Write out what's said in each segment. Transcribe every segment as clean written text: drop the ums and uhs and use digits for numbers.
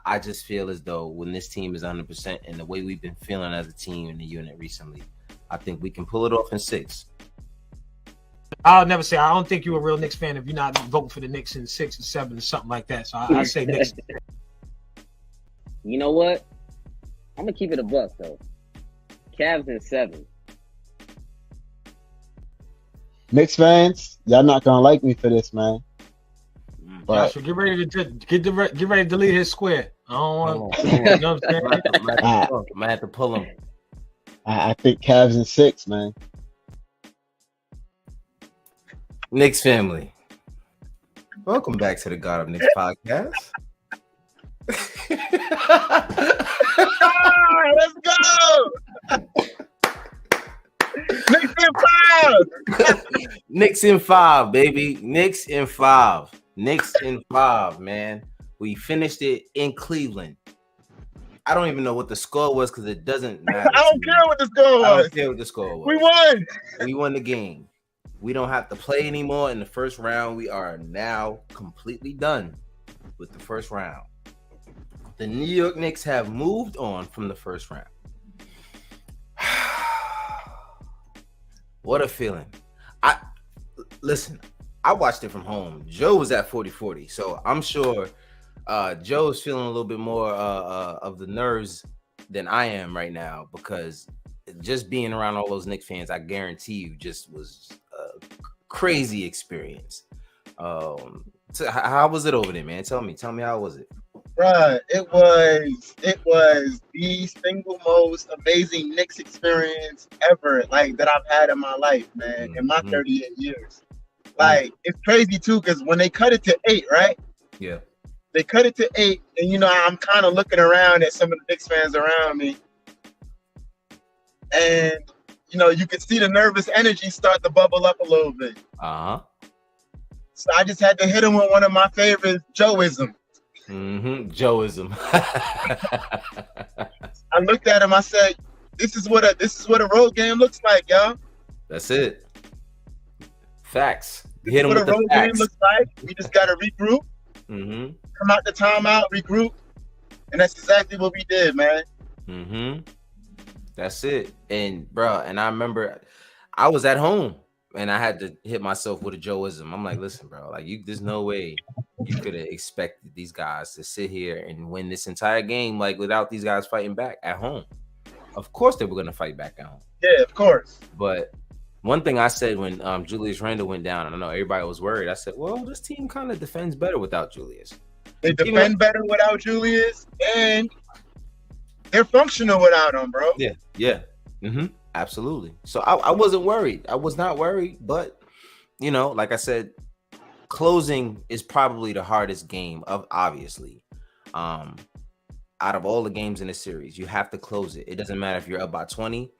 I just feel as though when this team is 100% and the way we've been feeling as a team in the unit recently, I think we can pull it off in 6. I'll never say I don't think you're a real Knicks fan if you're not voting for the Knicks in 6 or 7 or something like that. So I say Knicks. You know what? I'm gonna keep it a buck though. Cavs in 7. Knicks fans, y'all not gonna like me for this, man. But Joshua, get ready to delete his square. I don't want. You know what I'm saying? I might have to pull him. I think Cavs in 6, man. Knicks family, welcome back to the God of Knicks podcast. Let's go. Knicks in 5. Knicks in 5, baby. Knicks in 5. Knicks in 5, man. We finished it in Cleveland. I don't even know what the score was because it doesn't matter. I don't care what the score was. I don't care what the score was. We won. We won the game. We don't have to play anymore in the first round. We are now completely done with the first round. The New York Knicks have moved on from the first round. What a feeling. Listen, I watched it from home. Joe was at 40-40, so I'm sure Joe's feeling a little bit more of the nerves than I am right now because just being around all those Knicks fans, I guarantee you, just was a crazy experience. So how was it over there, man? Tell me how was it? Bruh, it was the single most amazing Knicks experience ever, like that I've had in my life, man, in my 38 years. Like, it's crazy too, because when they cut it to 8, right? Yeah. They cut it to 8, and you know, I'm kind of looking around at some of the Knicks fans around me. And, you know, you can see the nervous energy start to bubble up a little bit. Uh-huh. So I just had to hit him with one of my favorite Joeisms. Joeism. I looked at him, I said, this is what a road game looks like, y'all. That's it. Facts. You hit him What with a road the facts. game looks like. We just gotta regroup, come out the timeout, regroup. And that's exactly what we did, man. That's it. And bro, and I remember I was at home and I had to hit myself with a Joeism. I'm like, listen, bro, like there's no way you could have expected these guys to sit here and win this entire game like without these guys fighting back at home. Of course they were gonna fight back at home. Yeah, of course. But one thing I said when Julius Randle went down, and I know everybody was worried, I said, well, this team kind of defends better without Julius. They defend better without Julius, and they're functional without him, bro. Yeah. Absolutely. So I wasn't worried. I was not worried, but you know, like I said, closing is probably the hardest game obviously. Out of all the games in the series, you have to close it. It doesn't matter if you're up by 20.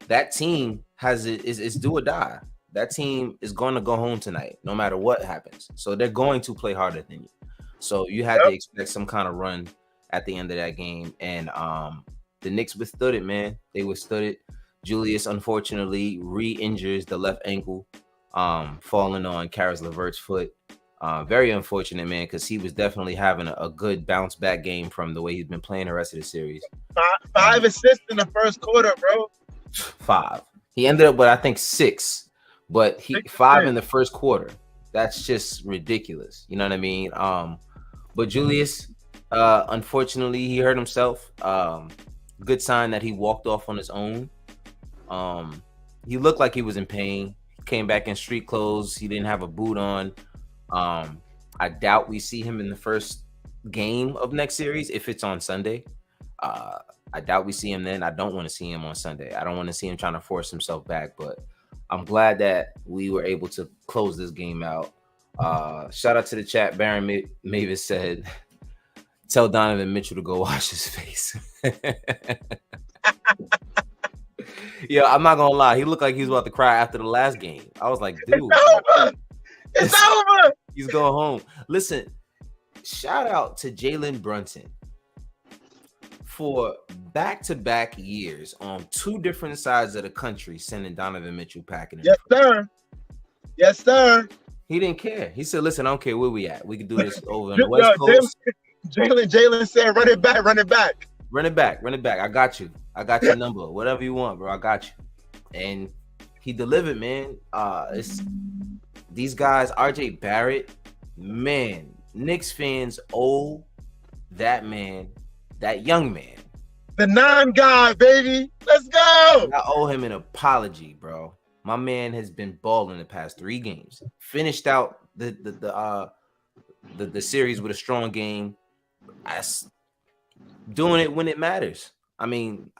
That team is do or die. That team is going to go home tonight, no matter what happens. So they're going to play harder than you. So you had to expect some kind of run at the end of that game. And the Knicks withstood it, man. They withstood it. Julius, unfortunately, re-injures the left ankle, falling on Karis LeVert's foot. Very unfortunate, man, because he was definitely having a good bounce back game from the way he's been playing the rest of the series. 5 assists in the first quarter, bro. 5. He ended up with, I think, 6, but 5 in the first quarter. That's just ridiculous. You know what I mean? But Julius, unfortunately, he hurt himself. Good sign that he walked off on his own. He looked like he was in pain. He came back in street clothes. He didn't have a boot on. I doubt we see him in the first game of next series if it's on Sunday. I doubt we see him then. I don't want to see him on Sunday. I don't want to see him trying to force himself back, but I'm glad that we were able to close this game out. Shout out to the chat. Baron Mavis said, tell Donovan Mitchell to go wash his face. Yeah, I'm not gonna lie. He looked like he was about to cry after the last game. I was like, dude, it's over. He's going home. Listen, shout out to Jalen Brunson for back-to-back years on 2 different sides of the country sending Donovan Mitchell packing. Yes, sir. Yes, sir. He didn't care. He said, listen, I don't care where we at. We can do this over on the West Coast. Jalen said, "Run it back, run it back." Run it back, run it back. I got you. I got your number. Whatever you want, bro. I got you. And he delivered, man. It's these guys, RJ Barrett, man. Knicks fans owe that man, that young man. The non-guy, baby. Let's go. I owe him an apology, bro. My man has been balling the past 3 games. Finished out the series with a strong game. Doing it when it matters. I mean,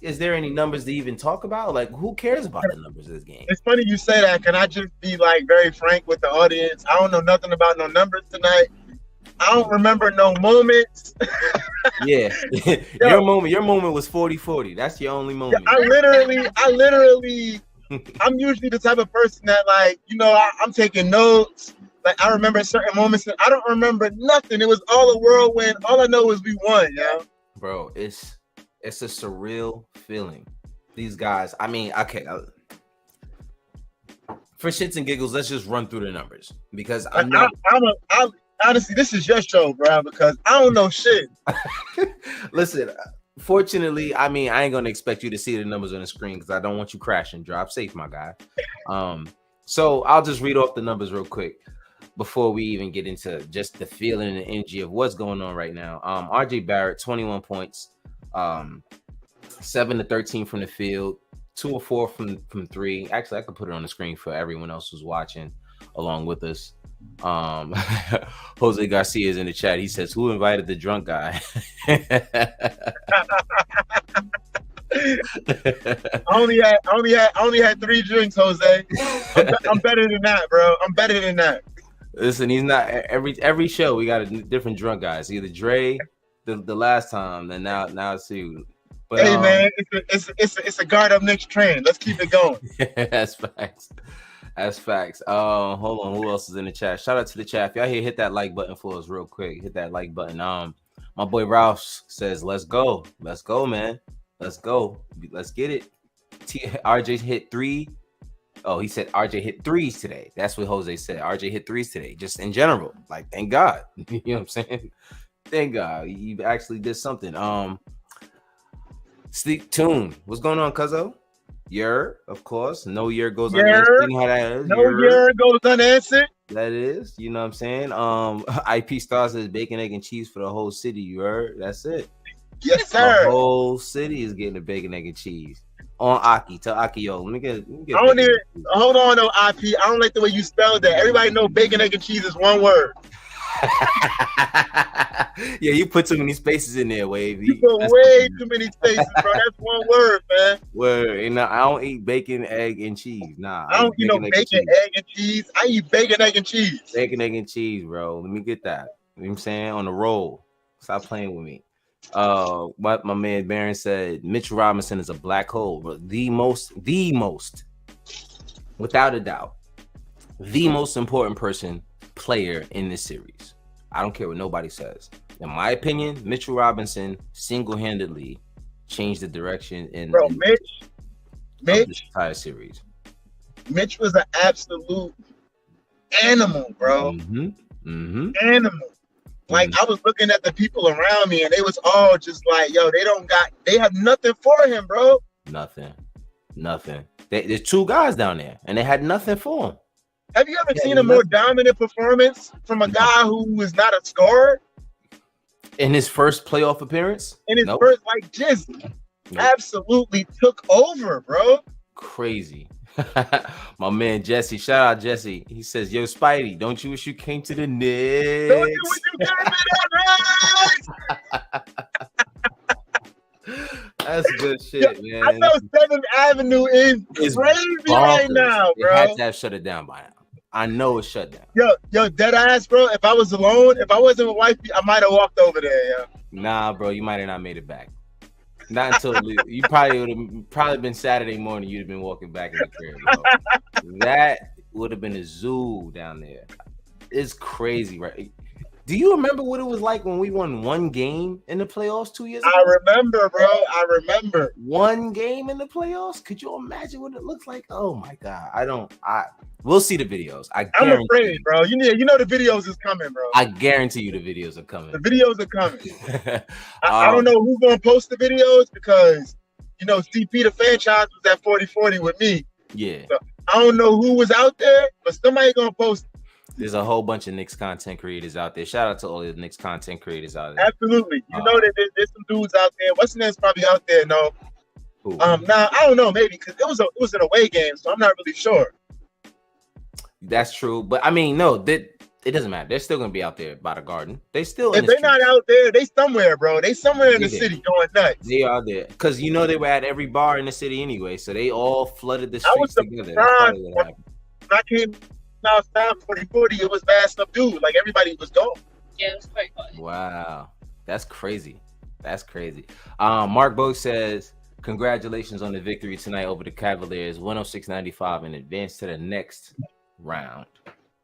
is there any numbers to even talk about? Like, who cares about the numbers of this game? It's funny you say that. Can I just be like very frank with the audience? I don't know nothing about no numbers tonight. I don't remember no moments. Yeah. Your moment was 40-40. That's your only moment. I literally I'm usually the type of person that, like, you know, I'm taking notes. Like, I remember certain moments and I don't remember nothing. It was all a whirlwind. All I know is we won, yo. Bro, it's a surreal feeling. These guys, I mean, okay. For shits and giggles, let's just run through the numbers because I know. Honestly, this is your show, bro, because I don't know shit. Listen, fortunately, I mean, I ain't gonna expect you to see the numbers on the screen because I don't want you crashing. Drop safe, my guy. So I'll just read off the numbers real quick before we even get into just the feeling and the energy of what's going on right now. RJ Barrett, 21 points, 7 to 13 from the field, 2 or 4 from 3. Actually, I could put it on the screen for everyone else who's watching along with us. Jose Garcia is in the chat. He says, "Who invited the drunk guy?" I only had 3 drinks, Jose. I'm better than that, bro. I'm better than that. Listen, he's not every show. We got a different drunk guys. Either Dre, the last time, and now it's you. But, hey man, it's a guard up next train. Let's keep it going. That's facts. That's facts. Hold on. Who else is in the chat? Shout out to the chat. If y'all here, hit that like button for us real quick. Hit that like button. My boy Ralph says, "Let's go. Let's go, man. Let's go. Let's get it." RJ hit 3. Oh, he said RJ hit 3s today. That's what Jose said. RJ hit 3s today, just in general. Like, thank God. You know what I'm saying? Thank God. You actually did something. Sleep Tune. What's going on, Cuzzo? Of course. No year goes unanswered. You know how that is. No year goes unanswered. That is, you know what I'm saying? IP Star says bacon, egg, and cheese for the whole city. You heard? That's it. Yes, sir. The whole city is getting a bacon, egg, and cheese. On Aki. Tell Aki, yo, let me get I don't even, hold on, no, IP. I don't like the way you spelled that. Everybody know bacon, egg, and cheese is one word. Yeah, you put too many spaces in there, Wavy. You put way too many spaces, bro. That's one word, man. Word. And I don't eat bacon, egg, and cheese. Nah. I don't eat no bacon, egg, and cheese. I eat bacon, egg, and cheese. Bacon, egg, and cheese, bro. Let me get that. You know what I'm saying? On the roll. Stop playing with me. What my man Barron said, Mitchell Robinson is a black hole, but the most, without a doubt, the most important player in this series. I don't care what nobody says. In my opinion, Mitchell Robinson single-handedly changed the direction in Mitch, this entire series. Mitch was an absolute animal, bro. Animal. Like, I was looking at the people around me and they was all just like, yo, they have nothing for him, bro. Nothing. There's 2 guys down there and they had nothing for him. Have you ever seen a more dominant performance from a guy who is not a scorer? In his first playoff appearance? In his first, like, just absolutely took over, bro. Crazy. My man Jesse, shout out Jesse. He says, "Yo, Spidey, don't you wish you came to the Knicks?" Don't you wish you came to the Knicks? That's good shit, man. I know 7th Avenue is crazy right now, bro. They had to have shut it down by now. I know it's shut down. Yo, dead ass, bro. If I was alone, if I wasn't with wifey, I might have walked over there, yo. Nah, bro, you might have not made it back. Not until you probably would have been Saturday morning. You'd have been walking back in the crib, bro. That would have been a zoo down there. It's crazy, right? Do you remember what it was like when we won one game in the playoffs 2 years ago? I remember, bro. I remember. One game in the playoffs. Could you imagine what it looks like? Oh my god. We'll see the videos. I'm afraid, bro. You know the videos is coming, bro. I guarantee you the videos are coming. The videos are coming. I don't know who's gonna post the videos because CP the franchise was at 40-40 with me. Yeah. So I don't know who was out there, but somebody gonna post. There's a whole bunch of Knicks content creators out there. Shout out to all the Knicks content creators out there. Absolutely. You know that there's some dudes out there. What's the name's probably out there, no? Who? Now I don't know, maybe because it was an away game, so I'm not really sure. That's true, but I mean, no, it doesn't matter. They're still gonna be out there by the Garden. They still. If they're not out there, they somewhere, bro. They somewhere in the city going nuts. They are there because they were at every bar in the city anyway, so they all flooded the I was streets together. surprised when I came outside 40-40, it was bad subdued. Like everybody was gone. Yeah, it was quite fun. Wow, that's crazy. That's crazy. Mark Bogue says, "Congratulations on the victory tonight over the Cavaliers, 106-95, and advance to the next round."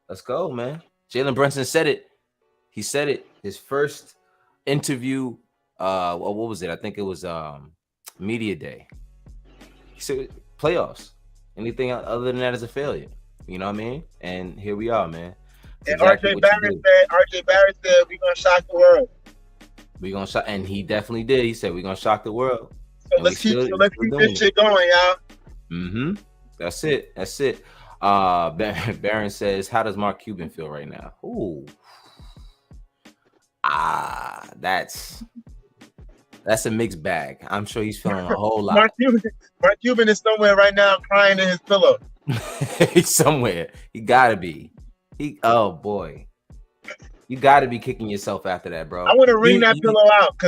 Let's go, man. Jalen Brunson said it. He said it. His first interview. What was it? I think it was media day. He said playoffs. Anything other than that is a failure. You know what I mean? And here we are, man. And exactly RJ Barrett said we're gonna shock the world. We're gonna shock, and he definitely did. He said we're gonna shock the world. So let's keep this shit going, y'all. Mm-hmm. That's it. Barron says, how does Mark Cuban feel right now? Ooh. That's a mixed bag. I'm sure he's feeling a whole lot. Mark Cuban is somewhere right now crying in his pillow. He's somewhere. He gotta be. Oh boy. You gotta be kicking yourself after that, bro. I want to wring that pillow out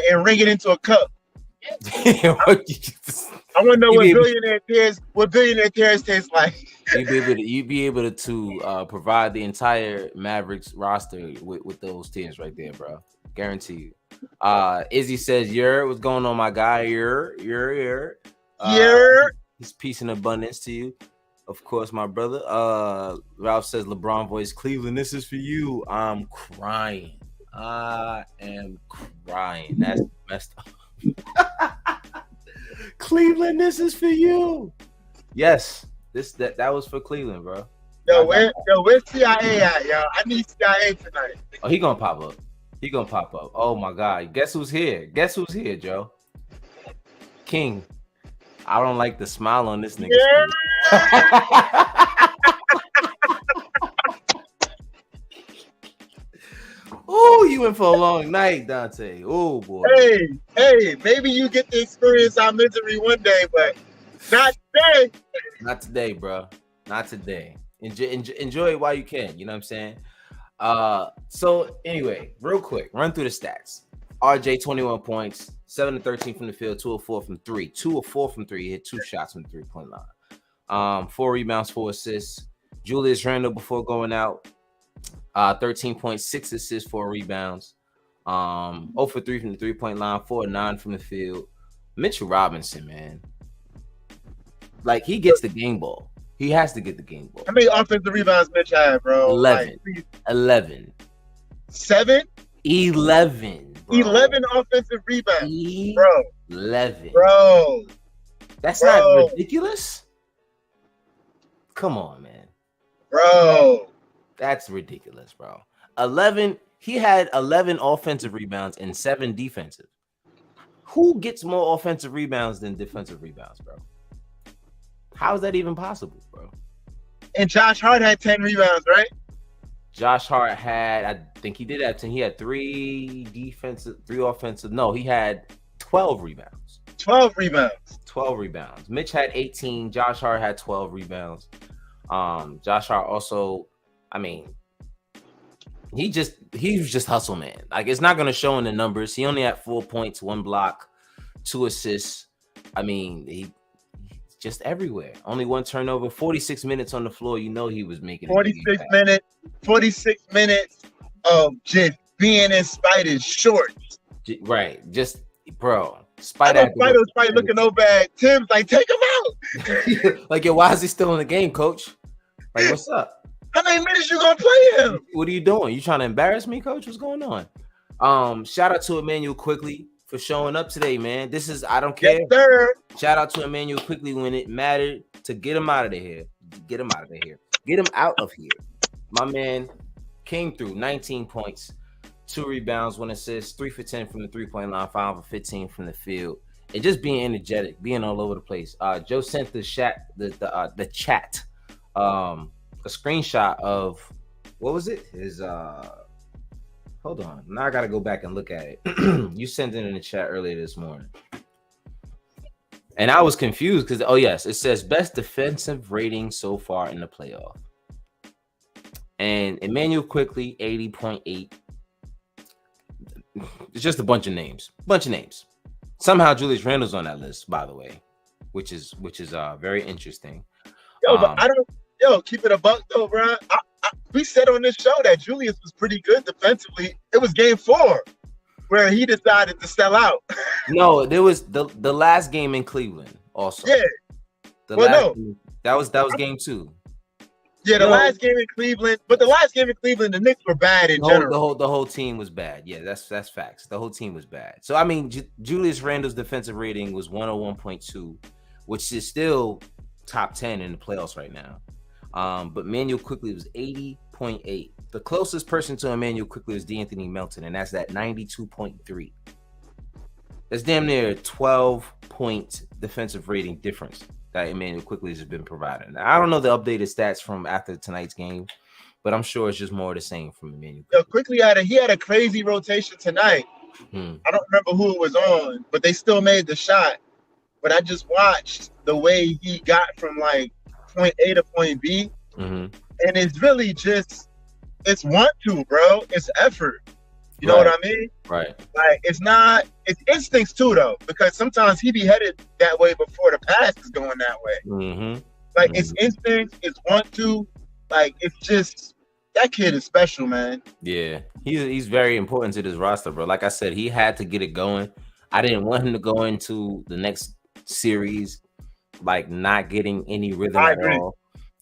and wring it into a cup. I want to know what billionaire tears taste like. You'd be able to provide the entire Mavericks roster with those tears right there, bro. Guarantee you. Izzy says, what's going on, my guy? He's peace and abundance to you. Of course, my brother. Ralph says, LeBron voice, Cleveland, this is for you. I'm crying. I am crying. That's messed up. Cleveland, this is for you. Yes, that was for Cleveland, bro. Where's CIA at, y'all? I need CIA tonight. Oh, he gonna pop up. Oh my God, guess who's here, Joe? King. I don't like the smile on this nigga. Yeah. Oh, you went for a long night, Dante. Oh boy. Hey, maybe you get to experience our misery one day, but not today. Not today, bro. Not today. Enjoy it while you can. You know what I'm saying? So anyway, real quick, run through the stats. RJ 21 points, 7 of 13 from the field, 2 of 4 from 3. 2 of 4 from 3. He hit 2 shots from the 3-point line. 4 rebounds, 4 assists. Julius Randle before going out. 13.6 assists, 4 rebounds. 0 for 3 from the 3-point line, 4 of 9 from the field. Mitchell Robinson, man. Like, he gets the game ball. He has to get the game ball. How many offensive rebounds Mitch had, bro? 11. 7? 11. Bro. 11 offensive rebounds, bro. 11. Bro. That's not ridiculous? Come on, man. Bro. That's ridiculous, bro. 11. He had 11 offensive rebounds and 7 defensive. Who gets more offensive rebounds than defensive rebounds, bro? How is that even possible, bro? And Josh Hart had 10 rebounds, right? Josh Hart had, I think he did have 10. He had 3 offensive. No, he had 12 rebounds. 12 rebounds. 12 rebounds. Mitch had 18. Josh Hart had 12 rebounds. Josh Hart also, I mean, he was just hustle, man. Like, it's not going to show in the numbers. He only had 4 points, 1 block, 2 assists. I mean, he just everywhere. Only 1 turnover, 46 minutes on the floor. You know he was making 46 minutes of just being in Spider's shorts. Right. Just, bro. Spider was probably looking over at Tim's like, take him out. Like, yo, why is he still in the game, coach? Like, what's up? How many minutes you gonna play him? What are you doing? You trying to embarrass me, coach? What's going on? Shout out to Emmanuel Quickly for showing up today, man. This is I don't care. Yes, sir. Shout out to Emmanuel Quickly when it mattered to get him out of here. Get him out of here. Get him out of here. My man came through 19 points, 2 rebounds, 1 assist, 3 for 10 from the 3-point line, 5 for 15 from the field, and just being energetic, being all over the place. Joe sent the chat, the chat, a screenshot of what was it? His hold on. Now I gotta go back and look at it. You sent it in the chat earlier this morning. And I was confused because, oh yes, it says best defensive rating so far in the playoff. And Emmanuel Quickly, 80.8. It's just a bunch of names. Somehow Julius Randle's on that list, by the way, which is very interesting. But keep it a buck though, bro. We said on this show that Julius was pretty good defensively. It was game 4 where he decided to sell out. No, there was the last game in Cleveland also. Yeah. That was game 2. Yeah, the last game in Cleveland, but the last game in Cleveland, the Knicks were bad in general. The whole team was bad. Yeah, that's facts. The whole team was bad. So I mean, Julius Randle's defensive rating was 101.2, which is still top 10 in the playoffs right now. But Emmanuel Quickly was 80.8. The closest person to Emmanuel Quickly is D'Anthony Melton, and that's that 92.3. That's damn near a 12-point defensive rating difference that Emmanuel Quickly has been providing. Now, I don't know the updated stats from after tonight's game, but I'm sure it's just more of the same from Emmanuel Quickly. He had a crazy rotation tonight. I don't remember who it was on, but they still made the shot. But I just watched the way he got from like point A to point B, and it's really just it's 1-2, bro. It's effort. You know what I mean? Right. Like it's instincts too, though, because sometimes he be headed that way before the pass is going that way. Like it's instincts, it's 1-2. Like it's just that kid is special, man. Yeah, he's very important to this roster, bro. Like I said, he had to get it going. I didn't want him to go into the next series like not getting any rhythm at all.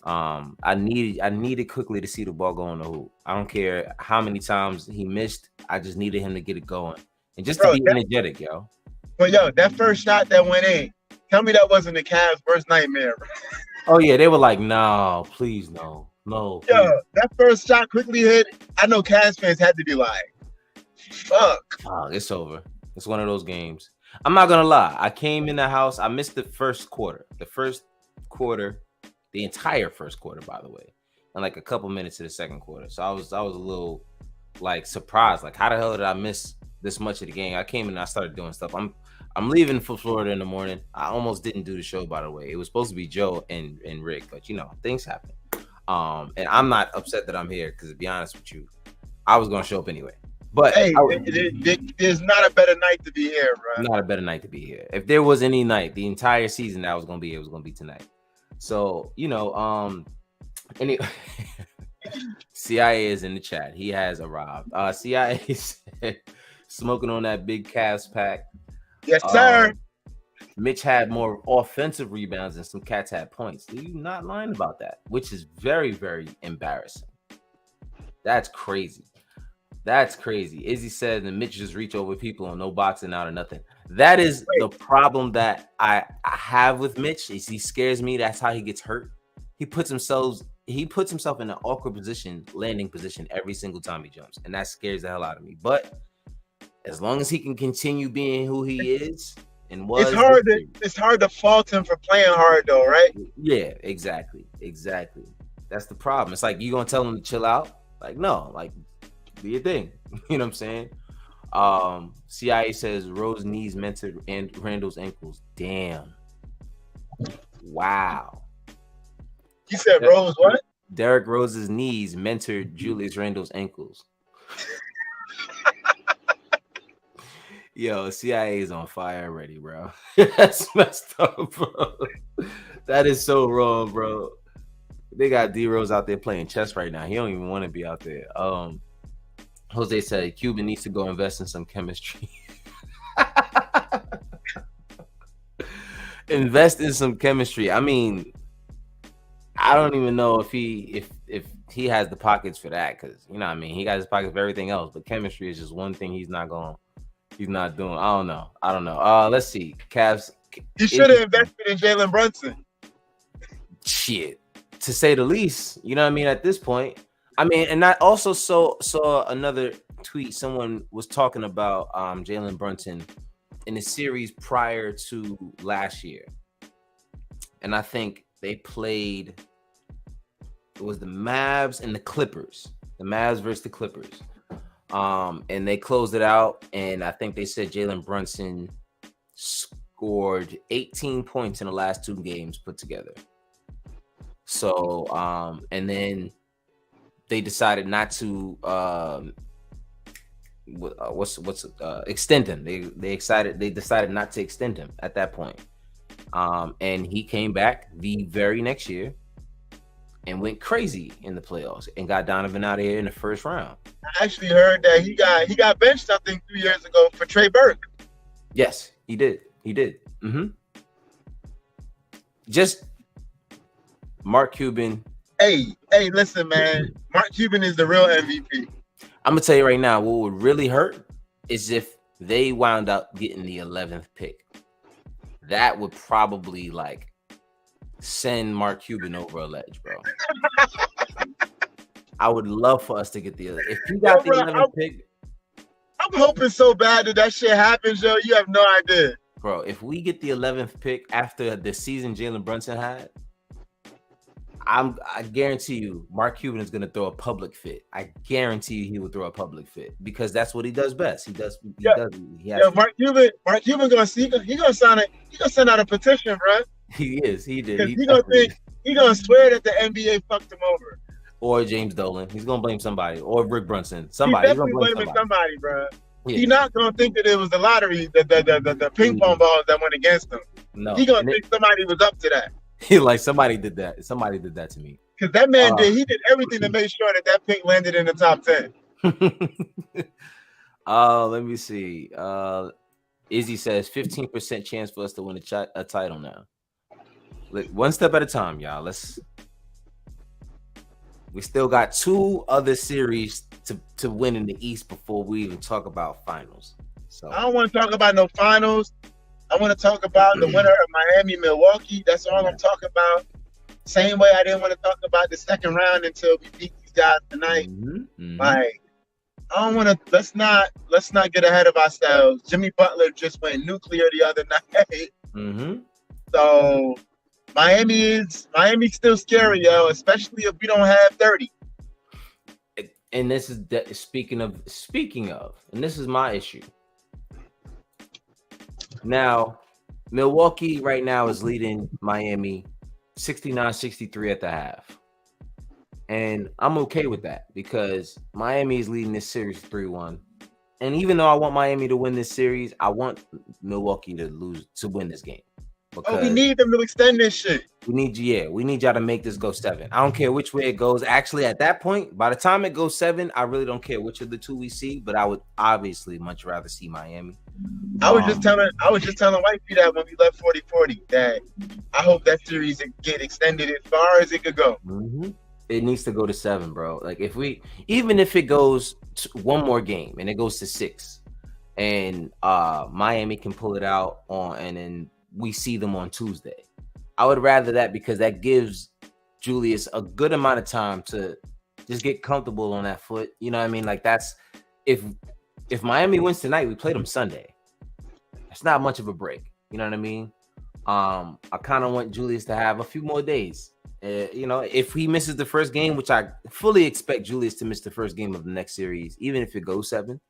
I needed Quickly to see the ball go in the hoop. I don't care how many times he missed. I just needed him to get it going and just to be energetic, yo. But that first shot that went in, tell me that wasn't the Cavs' worst nightmare. Oh yeah, they were like, no, please, no. Please. That first shot Quickly hit. I know Cavs fans had to be like, fuck. Oh, it's over. It's one of those games. I'm not gonna lie. I came in the house. I missed the first quarter. The entire first quarter, by the way, and like a couple minutes of the second quarter. So I was a little like surprised. Like, how the hell did I miss this much of the game? I came in and I started doing stuff. I'm leaving for Florida in the morning. I almost didn't do the show, by the way. It was supposed to be Joe and Rick, but things happen. And I'm not upset that I'm here because, to be honest with you, I was gonna show up anyway. But hey, there's not a better night to be here, bro. Not a better night to be here. If there was any night, the entire season that I was gonna be here was gonna be tonight. So, CIA is in the chat. He has arrived. CIA said, smoking on that big Cavs pack. Yes, sir. Mitch had more offensive rebounds and some cats had points. You're not lying about that, which is very, very embarrassing. That's crazy. Izzy said that Mitch just reach over people and no boxing out or nothing. That is the problem that I have with Mitch. Is he scares me. That's how he gets hurt. He puts himself in an awkward landing position every single time he jumps, and that scares the hell out of me. But as long as he can continue being who he is and was, it's hard to fault him for playing hard though, right? Yeah, exactly. That's the problem. It's like, you gonna tell him to chill out? Like, no, like, do your thing. You know what I'm saying? CIA says Rose knees mentored and Randall's ankles. Damn. Wow. You said Rose what? Derrick Rose's knees mentored Julius Randle's ankles. Yo, CIA is on fire already, bro. That's messed up, bro. That is so wrong, bro. They got D Rose out there playing chess right now. He don't even want to be out there. Jose said Cuban needs to go invest in some chemistry. Invest in some chemistry. I mean, I don't even know if if he has the pockets for that, because you know what I mean, he got his pockets for everything else, but chemistry is just one thing he's not doing. I don't know. Let's see. Cavs. He should have invested in Jalen Brunson. Shit, to say the least. You know what I mean? At this point, I mean, and I also saw another tweet. Someone was talking about Jalen Brunson in the series prior to last year, and I think they played. It was the Mavs and the Clippers. The Mavs versus the Clippers. And they closed it out, and I think they said Jalen Brunson scored 18 points in the last 2 games put together. So, and then they decided not to extend him. They decided not to extend him at that point. And he came back the very next year and went crazy in the playoffs and got Donovan out of here in the first round. I actually heard that he got benched, I think, 2 years ago for Trey Burke. Yes, he did. Just Mark Cuban. Hey, listen, man. Mark Cuban is the real MVP. I'm gonna tell you right now, what would really hurt is if they wound up getting the 11th pick. That would probably send Mark Cuban over a ledge, bro. I would love for us to get if you got the 11th pick. I'm hoping so bad that shit happens, yo. You have no idea. Bro, if we get the 11th pick after the season Jalen Brunson had, I guarantee you Mark Cuban is going to throw a public fit. I guarantee you he will throw a public fit because that's what he does best. Mark Cuban gonna send out a petition, bro. He did. He gonna swear that the NBA fucked him over. Or James Dolan. He's gonna blame somebody. Or Rick Brunson. Somebody. He's definitely blaming somebody, bro. Yeah. He's not gonna think that it was the lottery, the ping pong balls that went against him. No. He gonna think somebody was up to that. Somebody did that. Somebody did that to me. Because that man he did everything to make sure that pick landed in the top 10. Let me see. Izzy says 15% chance for us to win a title now. Look, one step at a time, y'all. We still got 2 other series to win in the East before we even talk about finals. So I don't want to talk about no finals. I want to talk about the winner of Miami, Milwaukee. That's all I'm talking about. Same way I didn't want to talk about the second round until we beat these guys tonight. I don't want to. Let's not get ahead of ourselves. Jimmy Butler just went nuclear the other night. So Miami's still scary, yo. Especially if we don't have 30. And this is speaking of, and this is my issue. Now, Milwaukee right now is leading Miami 69-63 at the half. And I'm okay with that because Miami is leading this series 3-1. And even though I want Miami to win this series, I want Milwaukee to win this game. We need them to extend this shit. We need y'all to make this go 7. I don't care which way it goes. Actually, at that point, by the time it goes 7, I really don't care which of the 2 we see, but I would obviously much rather see Miami. I was just telling Wifey that when we left 40-40 that I hope that series get extended as far as it could go. It needs to go to 7, bro. Even if it goes to 1 more game and it goes to 6 and Miami can pull it out and then we see them on Tuesday. I would rather that because that gives Julius a good amount of time to just get comfortable on that foot. You know what I mean? That's if Miami wins tonight, we play them Sunday. It's not much of a break. You know what I mean? I kind of want Julius to have a few more days. If he misses the first game, which I fully expect Julius to miss the first game of the next series, even if it goes 7,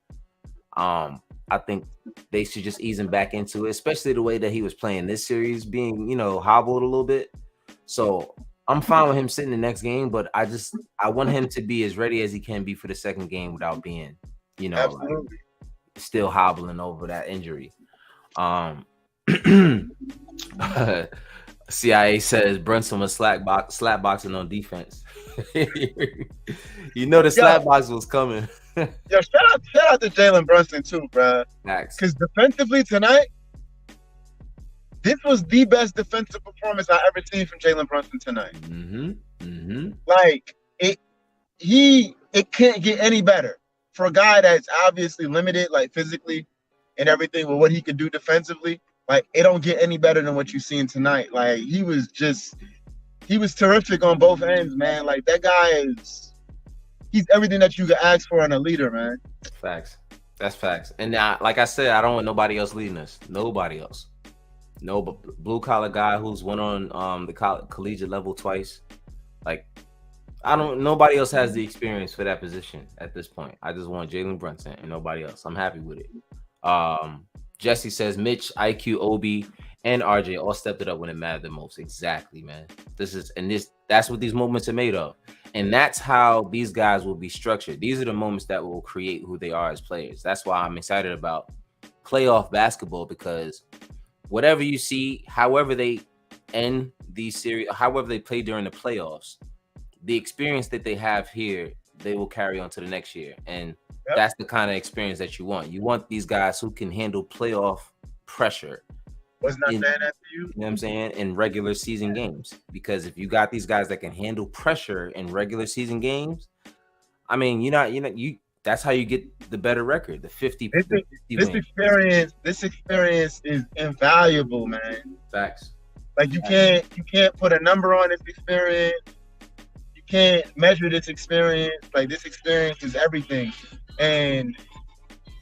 I think they should just ease him back into it, especially the way that he was playing this series, being, hobbled a little bit. So I'm fine with him sitting the next game, but I want him to be as ready as he can be for the second game without being, still hobbling over that injury. CIA says Brunson was slapboxing on defense. The slap box was coming. Yo, shout out to Jalen Brunson too, bro. Because defensively tonight, this was the best defensive performance I ever seen from Jalen Brunson tonight. it can't get any better for a guy that's obviously limited, like physically and everything, with what he could do defensively. Like, it don't get any better than what you've seen tonight. Like, he was terrific on both ends, man. Like, that guy he's everything that you could ask for in a leader, man. Facts. That's facts. And now, like I said, I don't want nobody else leading us. Nobody else. No blue collar guy who's went on the collegiate level twice. Like, nobody else has the experience for that position at this point. I just want Jalen Brunson and nobody else. I'm happy with it. Jesse says Mitch, IQ, Obi, and RJ all stepped it up when it mattered the most. Exactly, man. That's what these moments are made of. And that's how these guys will be structured. These are the moments that will create who they are as players. That's why I'm excited about playoff basketball, because whatever you see, however they end these series, however they play during the playoffs, the experience that they have here, they will carry on to the next year. And that's the kind of experience that you want. You want these guys who can handle playoff pressure. Was not saying that to you. You know what I'm saying? In regular season games. Because if you got these guys that can handle pressure in regular season games, I mean, that's how you get the better record, the 50. This experience is invaluable, man. Facts. Like, you can't put a number on this experience. You can't measure this experience. Like, this experience is everything. And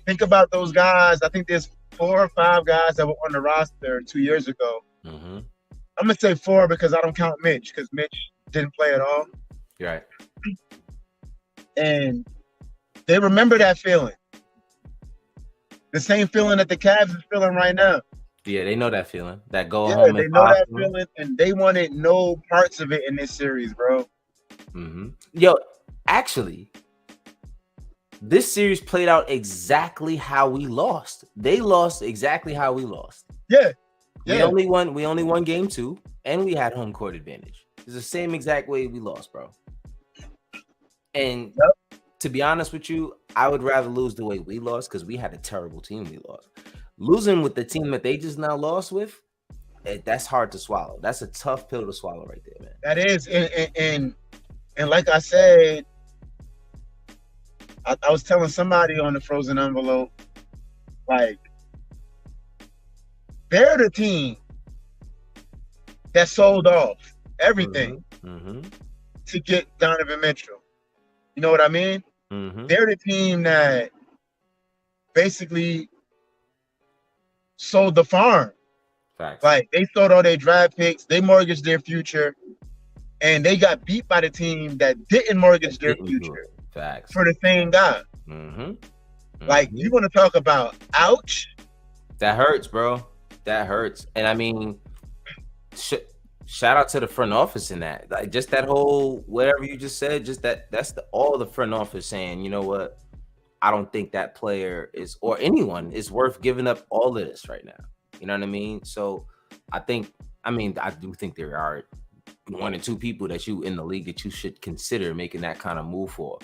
think about those guys. I think there's 4 or 5 guys that were on the roster 2 years ago. Mm-hmm. I'm gonna say 4 because I don't count Mitch, because Mitch didn't play at all. You're right. And they remember that feeling. The same feeling that the Cavs is feeling right now. Yeah, they know that feeling. That go Yeah, home. they know that feeling, and they wanted no parts of it in this series, bro. Mm-hmm. Yo, actually, this series played out exactly how we lost. They lost exactly how we lost. Yeah. We only won game 2, and we had home court advantage. It's the same exact way we lost, bro. And to be honest with you, I would rather lose the way we lost, because we had a terrible team we lost. Losing with the team that they just now lost with, that's hard to swallow. That's a tough pill to swallow right there, man. That is, and like I said, I was telling somebody on the frozen envelope, like, they're the team that sold off everything to get Donovan Mitchell. You know what I mean? Mm-hmm. They're the team that basically sold the farm. Facts. Like, they sold all their draft picks, they mortgaged their future, and they got beat by the team that didn't mortgage their future. Facts. For the same guy. Like, you want to talk about ouch? That hurts, bro. That hurts. And I mean, shout out to the front office in that. Like, just that whole whatever you just said, just that's all the front office saying, you know what? I don't think that player is, or anyone is, worth giving up all of this right now. You know what I mean? So I do think there are 1 or 2 people that you in the league that you should consider making that kind of move for.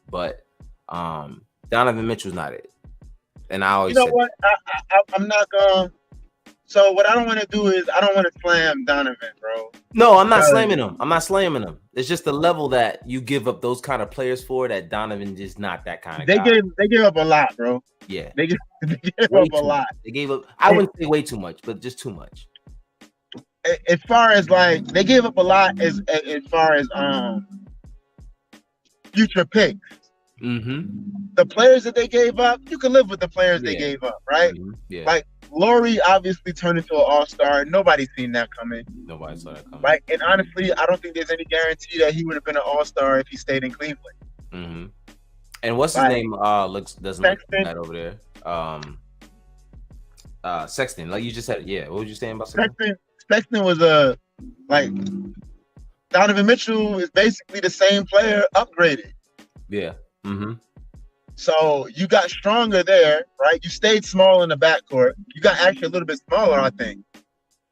But Donovan Mitchell's not it. And I always, you know what? I'm not going. So what I don't want to do is, I don't want to slam Donovan, bro. No, I'm not slamming him. I'm not slamming him. It's just the level that you give up those kind of players for, that Donovan just not that kind of guy. They gave up a lot, bro. Yeah. They gave up a lot. They gave up, I wouldn't say way too much, but just too much. As far as, like, they gave up a lot as far as future picks. The players that they gave up, you can live with the players they gave up, right? Yeah. Like, Laurie obviously turned into an all-star. Nobody's seen that coming. Nobody saw that coming. Right? And honestly, I don't think there's any guarantee that he would have been an all-star if he stayed in Cleveland. And what's his name? Doesn't look bad over there. Sexton, like you just said. Yeah. What was you saying about Sexton? Sexton was Donovan Mitchell is basically the same player upgraded. Yeah. So you got stronger there, right? You stayed small in the backcourt. You got actually a little bit smaller, I think,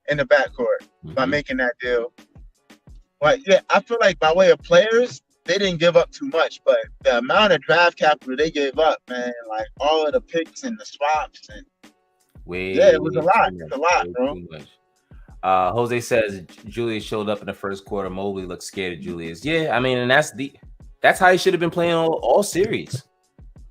in the backcourt by making that deal. But yeah, I feel like by way of players, they didn't give up too much. But the amount of draft capital they gave up, man, like all of the picks and the swaps, and it was a lot. It's a lot, bro. Jose says Julius showed up in the first quarter. Mobley looked scared of Julius. Yeah, I mean, and that's That's how he should have been playing all series.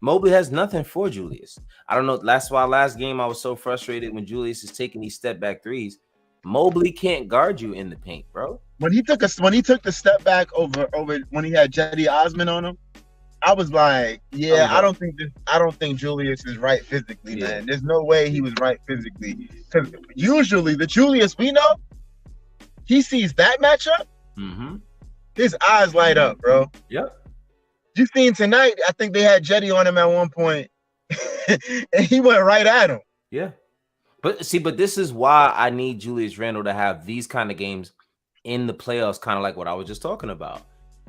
Mobley has nothing for Julius. I don't know. That's why last game I was so frustrated when Julius is taking these step back threes. Mobley can't guard you in the paint, bro. When he took the step back over when he had Jetty Osman on him, I was like, yeah, I don't think Julius is right physically, man. There's no way he was right physically. Because usually the Julius we know, he sees that matchup, his eyes light up, bro. Yep. You seen tonight, I think they had Jetty on him at one point, and he went right at him. Yeah. But this is why I need Julius Randle to have these kind of games in the playoffs, kind of like what I was just talking about.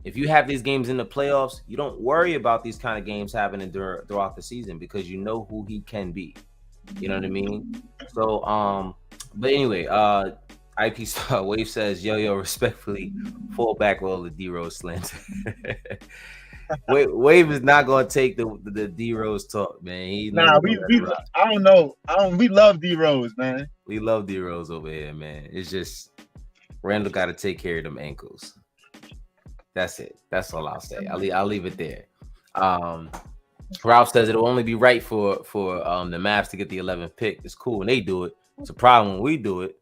If you have these games in the playoffs, you don't worry about these kind of games happening throughout the season because you know who he can be. You know what I mean? So, but anyway, IP Star Wave says, yo, respectfully, fall back roll the D-Rose slant. Wave is not gonna take the D-Rose talk, man. I don't know. We love D-Rose, man. We love D-Rose over here, man. It's just Randall got to take care of them ankles. That's it. That's all I'll say. I'll leave it there. Ralph says it'll only be right for the Mavs to get the 11th pick. It's cool when they do it. It's a problem when we do it.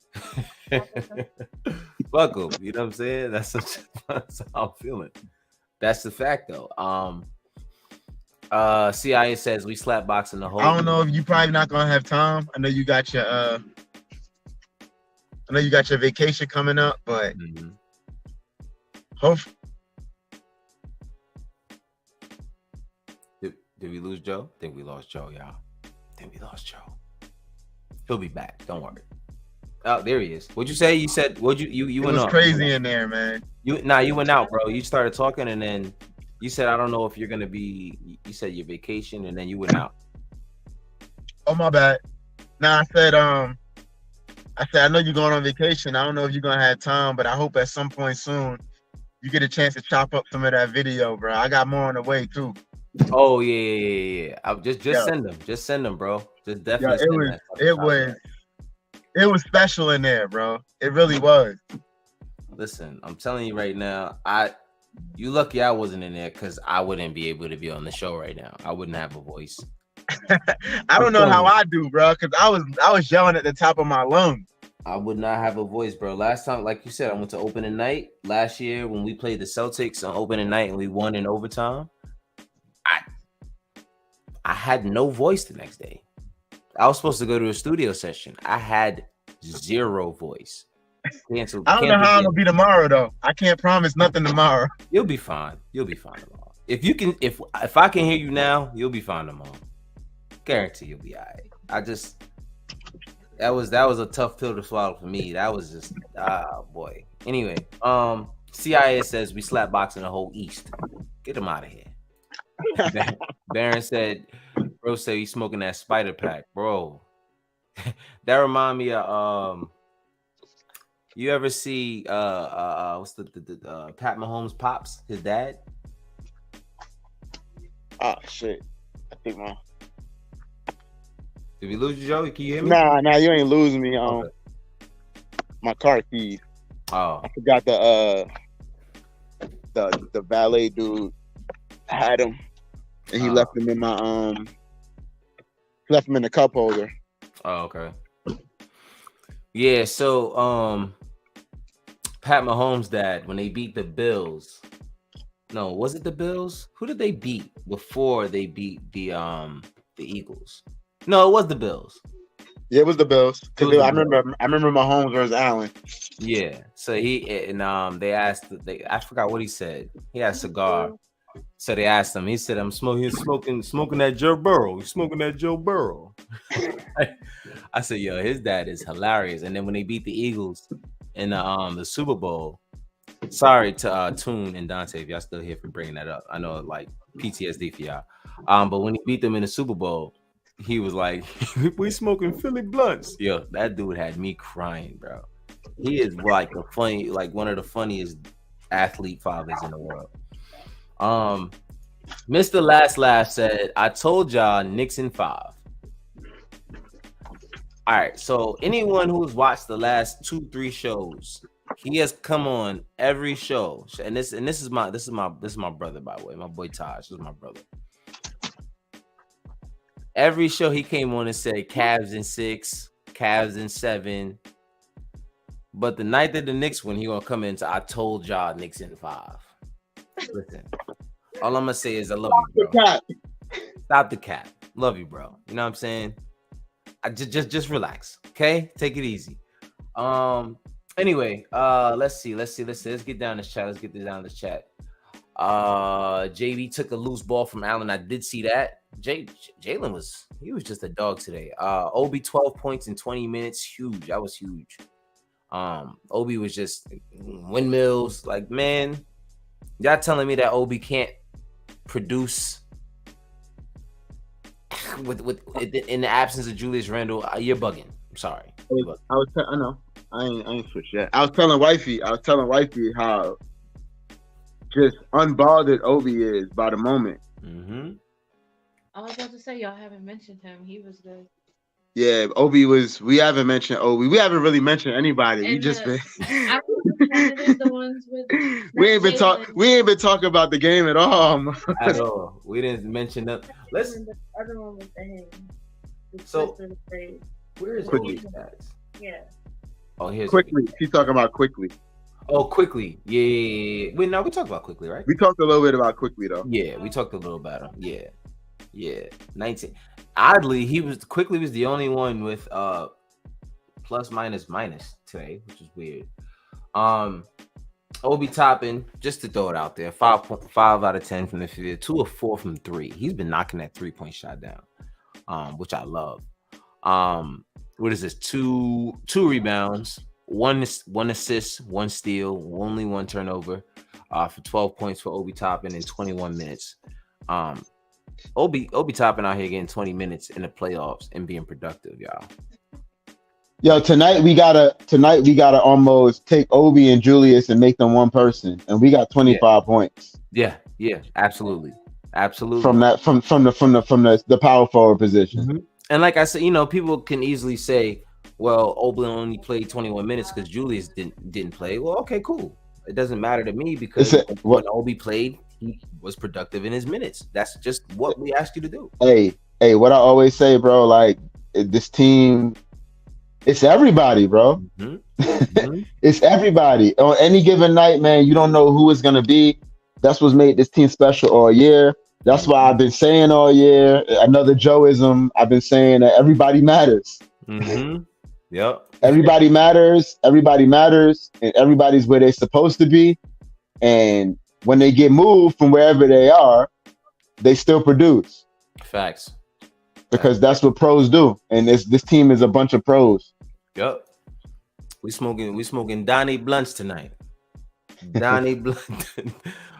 Fuck them. You know what I'm saying? That's how I'm feeling. That's the fact, though. CIA says we slap boxing the whole. I don't know if you probably not gonna have time. I know you got your vacation coming up, but hopefully. Did we lose Joe? I think we lost Joe, y'all. He'll be back. Don't worry. Oh, there he is. What'd you say? You said you went up. It was crazy in there, man. You went out, bro. You started talking and then you said, I don't know if you're gonna be. You said your vacation and then you went out. Oh, my bad. Nah, I said I know you're going on vacation. I don't know if you're gonna have time, but I hope at some point soon you get a chance to chop up some of that video, bro. I got more on the way too. Oh yeah. I'll just send them. Just send them, bro. Just definitely. It was special in there, bro. It really was. Listen, I'm telling you right now, you lucky I wasn't in there because I wouldn't be able to be on the show right now. I wouldn't have a voice. I don't know how I do, bro, because I was yelling at the top of my lungs. I would not have a voice, bro. Last time, like you said, I went to opening night last year when we played the Celtics on opening night and we won in overtime. I had no voice the next day. I was supposed to go to a studio session. I had zero voice. Canceled. I don't know how I'm gonna be tomorrow though. I can't promise nothing tomorrow. You'll be fine. You'll be fine tomorrow. If you can, if I can hear you now, you'll be fine tomorrow. Guarantee you'll be all right. That was a tough pill to swallow for me. That was just boy. Anyway, CIA says we slap boxing the whole East. Get him out of here. Baron said, bro said he's smoking that spider pack, bro. That remind me of you ever see what's the Pat Mahomes pops, his dad? Oh shit. I think Did we lose you, Joe? Can you hear me? Nah, you ain't losing me. Okay. My car keys. Oh. I forgot the valet dude had them. And he left them in my left them in the cup holder. Oh, okay. Yeah, so Pat Mahomes' dad, when they beat the Bills. No, was it the Bills? Who did they beat before they beat the Eagles? No, it was the Bills. Yeah, it was the Bills. I remember Mahomes versus Allen. Yeah. So they asked I forgot what he said. He had a cigar. So they asked him. He said, "I'm smoking that Joe Burrow. He's smoking that Joe Burrow." I said, "Yo, his dad is hilarious." And then when they beat the Eagles in the Super Bowl, sorry to Toon and Dante if y'all still here for bringing that up. I know like PTSD for y'all. But when he beat them in the Super Bowl, he was like, "We smoking Philly blunts." Yo, that dude had me crying, bro. He is like one of the funniest athlete fathers in the world. Mr. Last Laugh said, I told y'all Knicks in 5. All right, so anyone who's watched the last 2-3 shows He has come on every show, and this is my brother, by the way. My boy Taj, this is my brother. Every show he came on and said Cavs in 6, Cavs in 7. But the night that the Knicks win, he gonna come into I told y'all Knicks in 5. Listen, all I'm gonna say is I love you, bro. Stop the cap. Love you, bro. You know what I'm saying? I just relax, okay? Take it easy. Anyway, let's see. Let's get down this chat. Let's get this down this chat. JB took a loose ball from Allen. I did see that. Jalen was just a dog today. Obi 12 points in 20 minutes. Huge. That was huge. Obi was just windmills. Like, man, y'all telling me that Obi can't produce with in the absence of Julius Randle? You're bugging. I'm sorry. I know. I ain't switched yet. I was telling wifey how just unbothered Obi is by the moment. Mm-hmm. I was about to say y'all haven't mentioned him. He was good. Yeah, Obi was. We haven't mentioned Obi. We haven't really mentioned anybody. We just been. The ones with we ain't been talking about the game at all. At all. We didn't mention that. Let's. The other one was the him. So where is Obi stats? Yeah. Oh, here's quickly. She's talking about quickly. Oh, quickly. Yeah. Wait, no, we talked about quickly, right? We talked a little bit about quickly though. Yeah, we talked a little about him. Yeah. 19. Oddly, quickly was the only one with plus minus today, which is weird. Obi Toppin, just to throw it out there, 5 out of 10 from the field, 2 of 4 from 3. He's been knocking that 3-point shot down, which I love. What is this? 2 rebounds, 1 assist, 1 steal, only 1 turnover, for 12 points for Obi Toppin in 21 minutes. Obi Toppin out here getting 20 minutes in the playoffs and being productive, y'all. Yo, tonight we gotta almost take Obi and Julius and make them one person, and we got 25 points. Yeah, absolutely. From the power forward position. Mm-hmm. And like I said, people can easily say, well, Obi only played 21 minutes because Julius didn't play. Well, okay, cool. It doesn't matter to me because when Obi played, he was productive in his minutes. That's just what we asked you to do. Hey, what I always say, bro, like this team, it's everybody, bro. Mm-hmm. It's everybody. On any given night, man, you don't know who it's going to be. That's what's made this team special all year. That's why I've been saying all year, another Joeism, I've been saying that everybody matters. Mm-hmm. Yep. Everybody matters, and everybody's where they're supposed to be. And when they get moved from wherever they are, they still produce. Facts. Because that's what pros do. And this team is a bunch of pros. Yep. We smoking Donnie Blunts tonight. Donnie Blunt.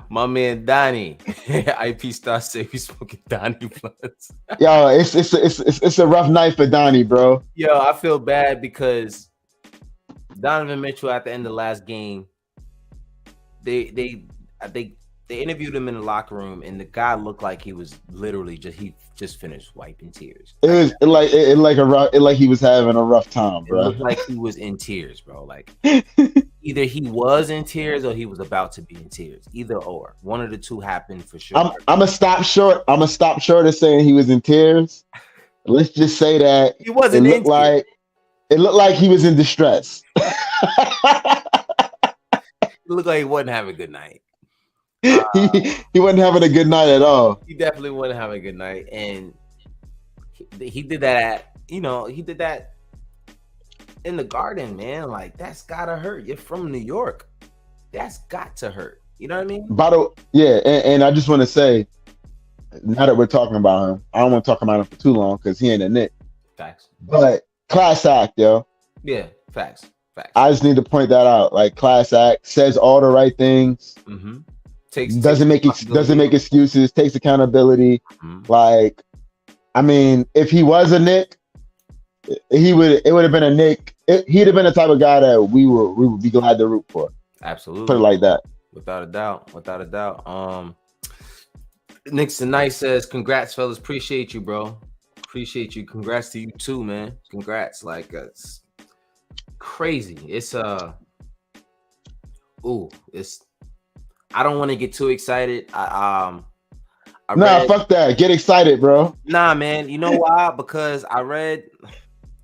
My man Donnie. IP Star say we smoking Donnie Blunts. Yo, it's a rough night for Donnie, bro. Yo, I feel bad because Donovan Mitchell at the end of the last game, they interviewed him in the locker room, and the guy looked like he was literally just finished wiping tears. It like he was having a rough time, bro. It looked like he was in tears, bro. Like either he was in tears or he was about to be in tears. Either or, one of the two happened for sure. I'm gonna stop short of saying he was in tears. Let's just say that he wasn't. It looked like he was in distress. It looked like he wasn't having a good night. He wasn't having a good night at all. He definitely wasn't having a good night, and he did that. He did that in the Garden, man. Like, that's gotta hurt. You're from New York. That's got to hurt. You know what I mean? And I just want to say, now that we're talking about him, I don't want to talk about him for too long because he ain't a Knick. Facts. But class act, yo. Yeah, facts. I just need to point that out. Like, class act, says all the right things. Mm-hmm. Doesn't make excuses, takes accountability. Mm-hmm. Like, I mean, if he was a Knick, it would have been a Knick. He'd have been the type of guy that we would be glad to root for. Absolutely. Put it like that. Without a doubt. Knicks tonight says, congrats, fellas. Appreciate you, bro. Appreciate you. Congrats to you too, man. Congrats. Like, it's crazy. It's Ooh, I don't want to get too excited. I Nah, read. fuck that. Get excited, bro. Nah, man. You know why? Because I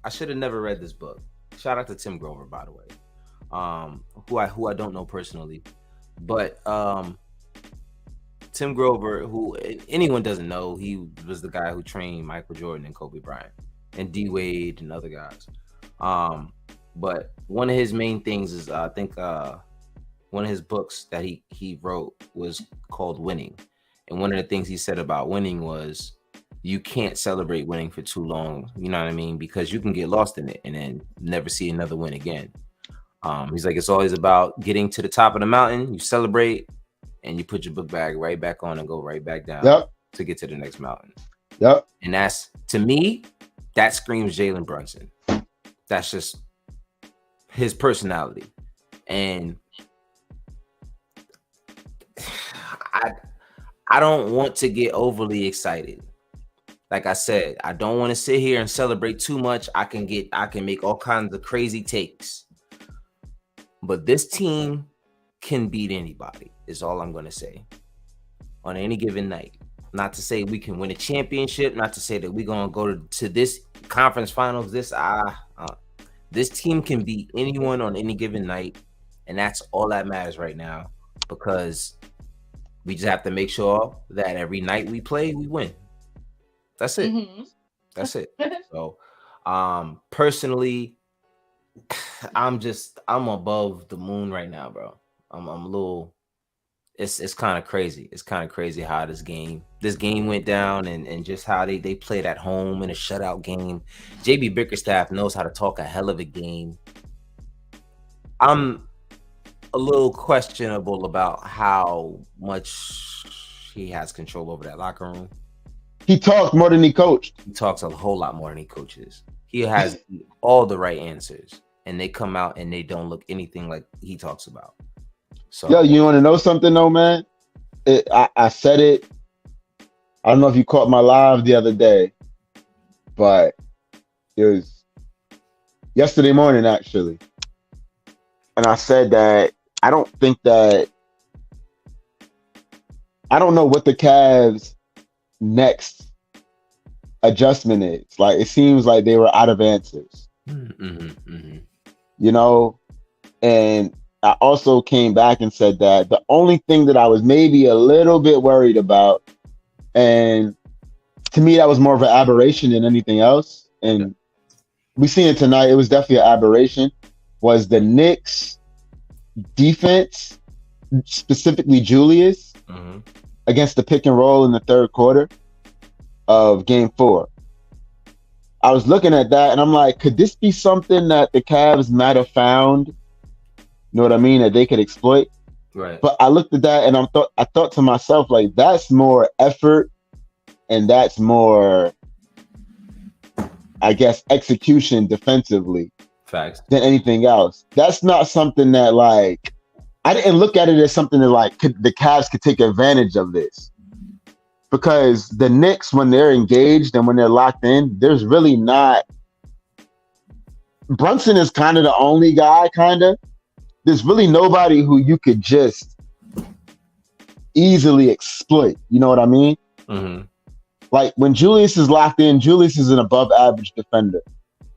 should have never read this book. Shout out to Tim Grover, by the way. Who I don't know personally, but Tim Grover, who anyone doesn't know, he was the guy who trained Michael Jordan and Kobe Bryant and D Wade and other guys. But one of his main things is I think one of his books that he wrote was called Winning. And one of the things he said about winning was you can't celebrate winning for too long, you know what I mean? Because you can get lost in it and then never see another win again. He's like, it's always about getting to the top of the mountain, you celebrate, and you put your book bag right back on and go right back down to get to the next mountain. Yep. And that's, to me, that screams Jalen Brunson. That's just his personality. And I don't want to get overly excited. Like I said, I don't want to sit here and celebrate too much. I can make all kinds of crazy takes. But this team can beat anybody, is all I'm going to say, on any given night. Not to say we can win a championship, not to say that we're going to go to this conference finals. This team can beat anyone on any given night, and that's all that matters right now, because we just have to make sure that every night we play, we win. That's it. Mm-hmm. That's it. So, personally, I'm above the moon right now, bro. I'm a little. It's kind of crazy. It's kind of crazy how this game went down and just how they played at home in a shutout game. JB Bickerstaff knows how to talk a hell of a game. I'm a little questionable about how much he has control over that locker room. He talked more than he coached. He talks a whole lot more than he coaches. He has all the right answers, and they come out and they don't look anything like he talks about. So, yo, you want to know something though, man? I said it. I don't know if you caught my live the other day, but it was yesterday morning actually, and I said that I don't know what the Cavs' next adjustment is. Like, it seems like they were out of answers. You know, and I also came back and said that the only thing that I was maybe a little bit worried about, and to me that was more of an aberration than anything else, and we seen it tonight, it was definitely an aberration, was the Knicks defense, specifically Julius, against the pick and roll in the third quarter of game 4. I was looking at that and I'm like, could this be something that the Cavs might have found, you know what I mean, that they could exploit? Right. But I looked at that and I thought to myself, like, that's more effort and that's more, I guess, execution defensively. Facts. Than anything else. That's not something that, like, I didn't look at it as something that, like, the Cavs could take advantage of this. Because the Knicks, when they're engaged and when they're locked in, there's really not. Brunson is kind of the only guy, kind of. There's really nobody who you could just easily exploit. You know what I mean? Mm-hmm. Like, when Julius is locked in, Julius is an above average defender.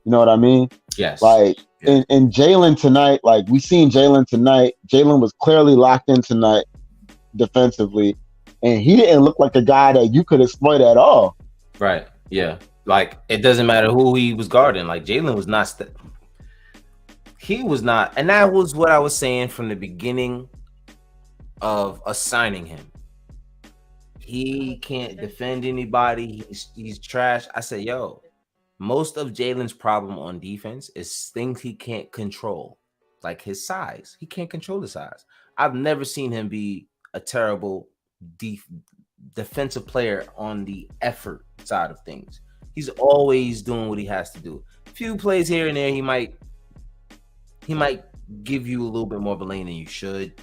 You know what I mean? Yes. Like, and Jalen tonight, like, we seen Jalen tonight. Jalen was clearly locked in tonight defensively. And he didn't look like a guy that you could exploit at all. Right. Yeah. Like, it doesn't matter who he was guarding. Like, Jalen was not. He was not. And that was what I was saying from the beginning of assigning him. He can't defend anybody. He's trash. I said, yo, most of Jalen's problem on defense is things he can't control. Like his size. He can't control his size. I've never seen him be a terrible defensive player on the effort side of things. He's always doing what he has to do. A few plays here and there, he might give you a little bit more of a lane than you should,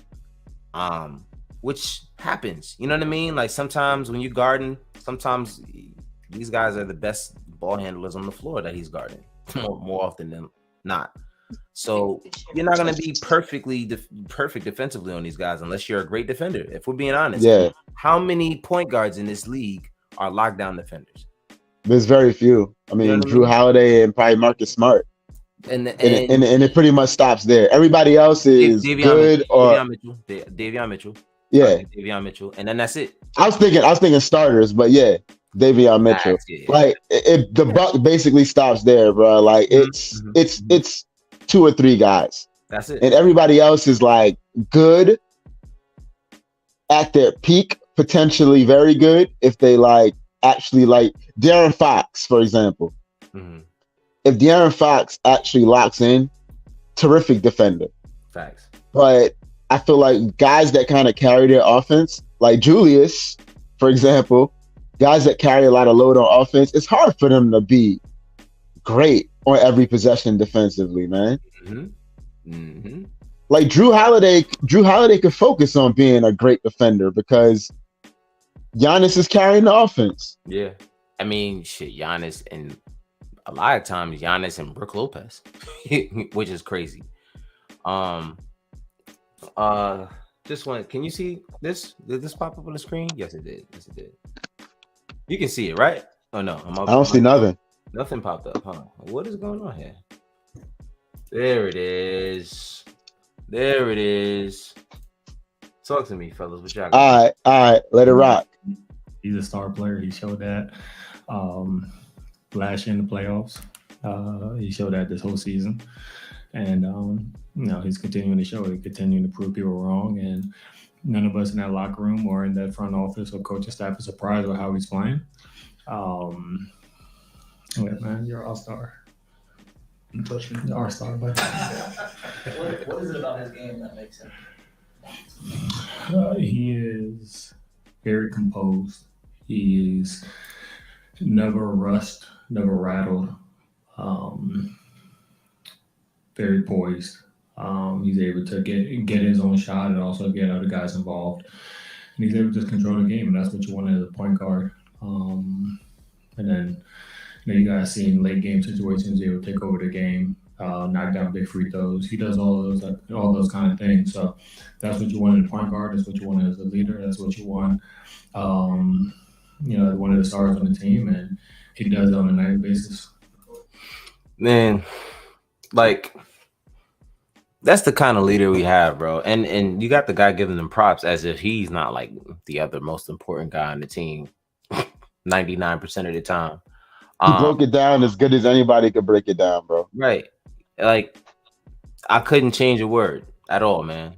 which happens. You know what I mean? Like, sometimes when you're guarding, sometimes these guys are the best ball handlers on the floor that he's guarding more often than not. So you're not going to be perfect defensively on these guys unless you're a great defender. If we're being honest, how many point guards in this league are lockdown defenders? There's very few. I mean, Drew Holiday and probably Marcus Smart. And it pretty much stops there. Everybody else is good Davion Mitchell. Yeah, Davion Mitchell, and then that's it. I was thinking starters, but yeah, Davion Mitchell. Like the buck basically stops there, bro. Like it's 2 or 3 guys. That's it. And everybody else is like good at their peak, potentially very good if they like actually like De'Aaron Fox, for example. If De'Aaron Fox actually locks in, terrific defender. Facts. But I feel like guys that kind of carry their offense, like Julius, for example, guys that carry a lot of load on offense, it's hard for them to be great on every possession defensively, man. Like Drew Holiday could focus on being a great defender because Giannis is carrying the offense. Yeah. I mean, shit, Giannis and a lot of times Giannis and Brook Lopez, which is crazy. Just one. Can you see this? Did this pop up on the screen? Yes, it did. Yes, it did. You can see it, right? Oh no, I don't see nothing. Nothing popped up, huh? What is going on here? There it is. There it is. Talk to me, fellas. What y'all got? All right. Let it rock. He's a star player. He showed that last year in the playoffs. He showed that this whole season. And, he's continuing to show it, continuing to prove people wrong. And none of us in that locker room or in that front office or coaching staff is surprised with how he's playing. Man, you're an all-star. You're all-star, but what is it about his game that makes him? He is very composed. He's never rushed, never rattled. Very poised. He's able to get his own shot and also get other guys involved. And he's able to just control the game, and that's what you want as a point guard. And then you guys see in late game situations, he will take over the game, knock down big free throws. He does all those kind of things. So that's what you want as a point guard. That's what you want as a leader. That's what you want. One of the stars on the team, and he does it on a nightly basis. Man, like that's the kind of leader we have, bro. And you got the guy giving them props as if he's not like the other most important guy on the team 99% of the time. He broke it down as good as anybody could break it down, bro. Right. Like, I couldn't change a word at all, man.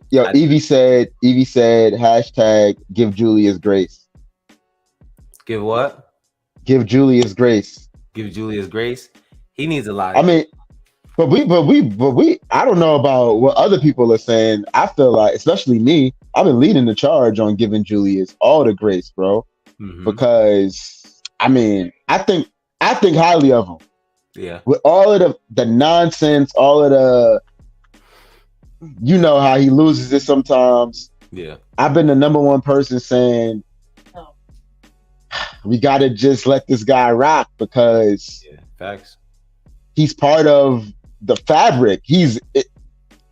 Yo, Evie said, hashtag give Julius grace. Give what? Give Julius grace. Give Julius grace. He needs a lot. I mean, but we, I don't know about what other people are saying. I feel like, especially me, I've been leading the charge on giving Julius all the grace, bro. Because I mean, I think highly of him. Yeah. With all of the nonsense, all of the, you know how he loses it sometimes. Yeah. I've been the number one person saying, we got to just let this guy rock because facts. He's part of the fabric. He's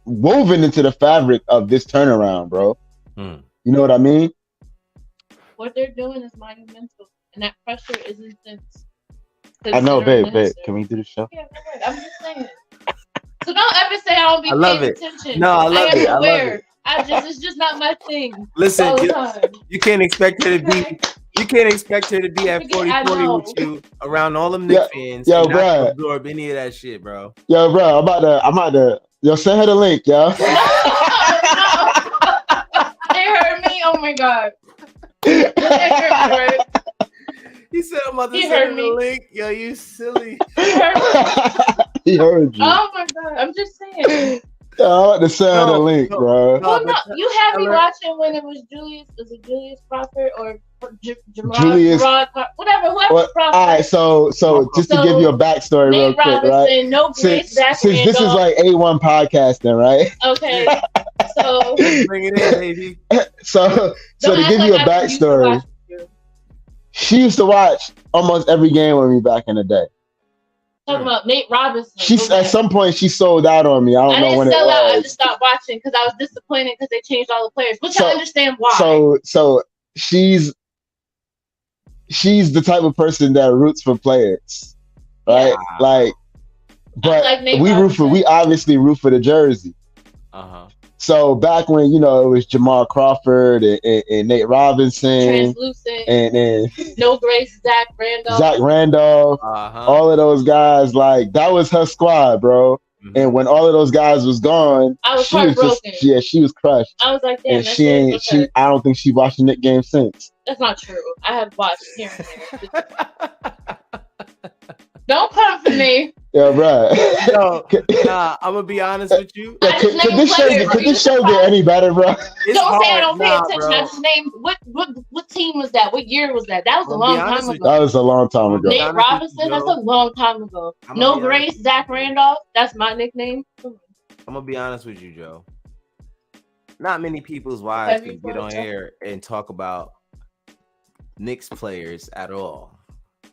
woven into the fabric of this turnaround, bro. You know what I mean? What they're doing is monumental, and that pressure isn't since. I know, babe. Can we do the show? Yeah, I'm just saying. So don't ever say I don't be paying attention. No, I love it. I love it. It's just not my thing. Listen, you can't expect her to be. You can't expect her to be at 40-40 with you around all them Knicks fans. Yo, and bro, not absorb any of that shit, bro. Yo, bro, I'm about to. Yo, send her the link, yo. They heard me. Oh my god. He said I'm about to send the link. Yo, you silly. He heard you. Oh my god. I'm just saying. Yo, I'm about to send her the link, bro. Well, no, you had me watching when it was Julius. Was it Julius Crawford or Julius? Whatever. Whoever Crawford. All right, so just to give you a backstory real quick, right? No since this is like A1 podcasting, right? Okay. So bring it in, baby. So to give you a backstory, she used to watch almost every game with me back in the day. Talking about Nate Robinson. She's at some point she sold out on me. I don't know when it was. I just stopped watching because I was disappointed because they changed all the players, which I understand why. So she's the type of person that roots for players, right? Yeah. Like, but we obviously root for the jersey. So back when it was Jamal Crawford and Nate Robinson, Translucent, and No Grace, Zach Randolph, all of those guys, like that was her squad, bro. And when all of those guys was gone, I was she was heartbroken. she was crushed. I was like, damn, and I don't think she watched the Knicks game since. That's not true. I have watched here and there. Don't come for me. Yeah, right. No, I'm gonna be honest with you. Yeah, could this show get any better, bro? Don't say I don't pay attention. Bro. I just named what team was that? What year was that? That was a long time ago. That was a long time ago. Nate Robinson, that's a long time ago. No Grace, Zach Randolph, that's my nickname. I'm gonna be honest with you, Joe. Not many people's wives can get on air and talk about Knicks players at all.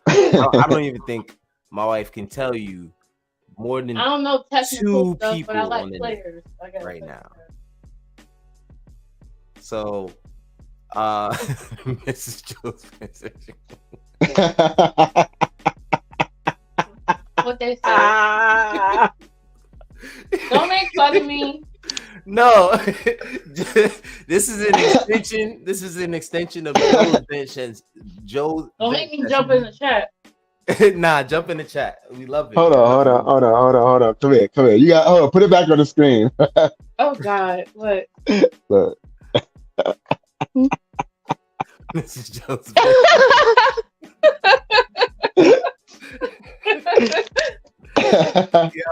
I don't even think my wife can tell you more than I don't know two stuff, people but I like on the players right now. So, Mrs. Joe's transition. What they say? Don't make fun of me. No, this is an extension. This is an extension of Joe's mentions. Joe, don't make me jump in the chat. Nah, jump in the chat. We love it. Hold on. Come here. You got put it back on the screen. Oh God, what? Look. This is Joe's.